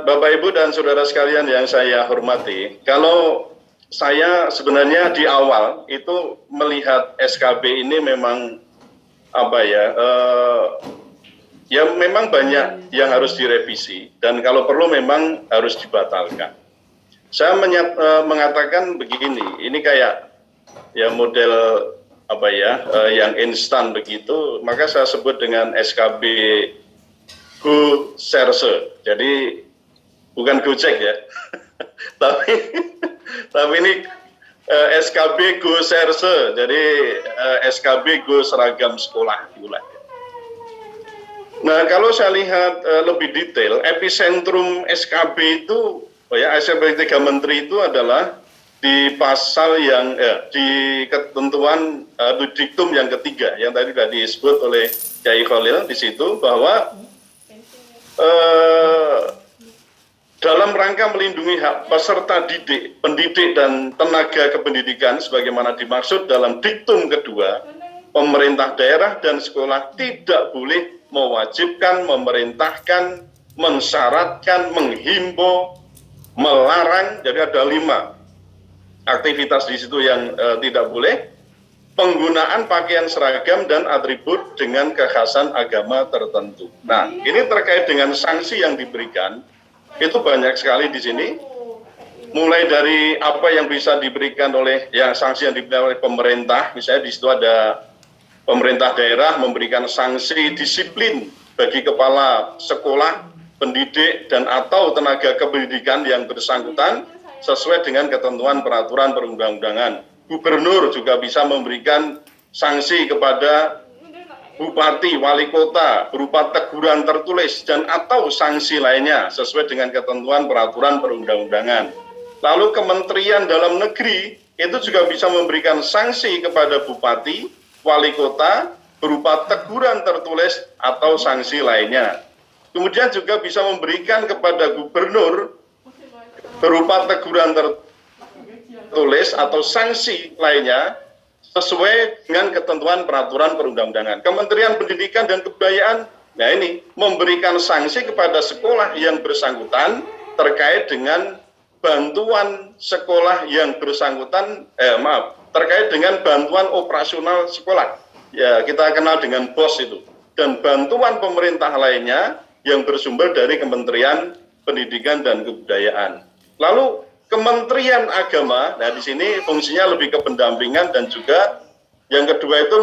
Bapak Ibu dan saudara sekalian yang saya hormati, kalau saya sebenarnya di awal itu melihat SKB ini memang apa ya, ya memang banyak yang harus direvisi, dan kalau perlu memang harus dibatalkan. Saya mengatakan begini, ini kayak ya model apa ya, yang instan begitu, maka saya sebut dengan SKB Go Serse. Jadi bukan Gojek ya, tapi ini SKB Go Serse. Jadi SKB Go seragam sekolah. Nah, kalau saya lihat lebih detail, epicentrum SKB itu, ya SKB 3 Menteri itu adalah di pasal yang di ketentuan diktum yang ketiga yang tadi sudah disebut oleh Kiai Khalil di situ, bahwa dalam rangka melindungi hak peserta didik, pendidik dan tenaga kependidikan sebagaimana dimaksud dalam diktum kedua, pemerintah daerah dan sekolah tidak boleh mewajibkan, memerintahkan, mensyaratkan, menghimbau, melarang. Jadi ada 5 aktivitas di situ yang tidak boleh. Penggunaan pakaian seragam dan atribut dengan kekhasan agama tertentu. Nah, ini terkait dengan sanksi yang diberikan, itu banyak sekali di sini. Mulai dari apa yang bisa diberikan oleh, yang sanksi yang diberikan oleh pemerintah, misalnya di situ ada pemerintah daerah memberikan sanksi disiplin bagi kepala sekolah, pendidik, dan atau tenaga kependidikan yang bersangkutan sesuai dengan ketentuan peraturan perundang-undangan. Gubernur juga bisa memberikan sanksi kepada bupati, wali kota berupa teguran tertulis dan atau sanksi lainnya sesuai dengan ketentuan peraturan perundang-undangan. Lalu Kementerian Dalam Negeri itu juga bisa memberikan sanksi kepada bupati, wali kota berupa teguran tertulis atau sanksi lainnya. Kemudian juga bisa memberikan kepada gubernur berupa teguran tertulis atau sanksi lainnya sesuai dengan ketentuan peraturan perundang-undangan. Kementerian Pendidikan dan Kebudayaan, nah ini memberikan sanksi kepada sekolah yang bersangkutan terkait dengan bantuan sekolah yang bersangkutan, terkait dengan bantuan operasional sekolah. Ya, kita kenal dengan BOS itu. Dan bantuan pemerintah lainnya yang bersumber dari Kementerian Pendidikan dan Kebudayaan. Lalu Kementerian Agama, nah di sini fungsinya lebih ke pendampingan, dan juga yang kedua itu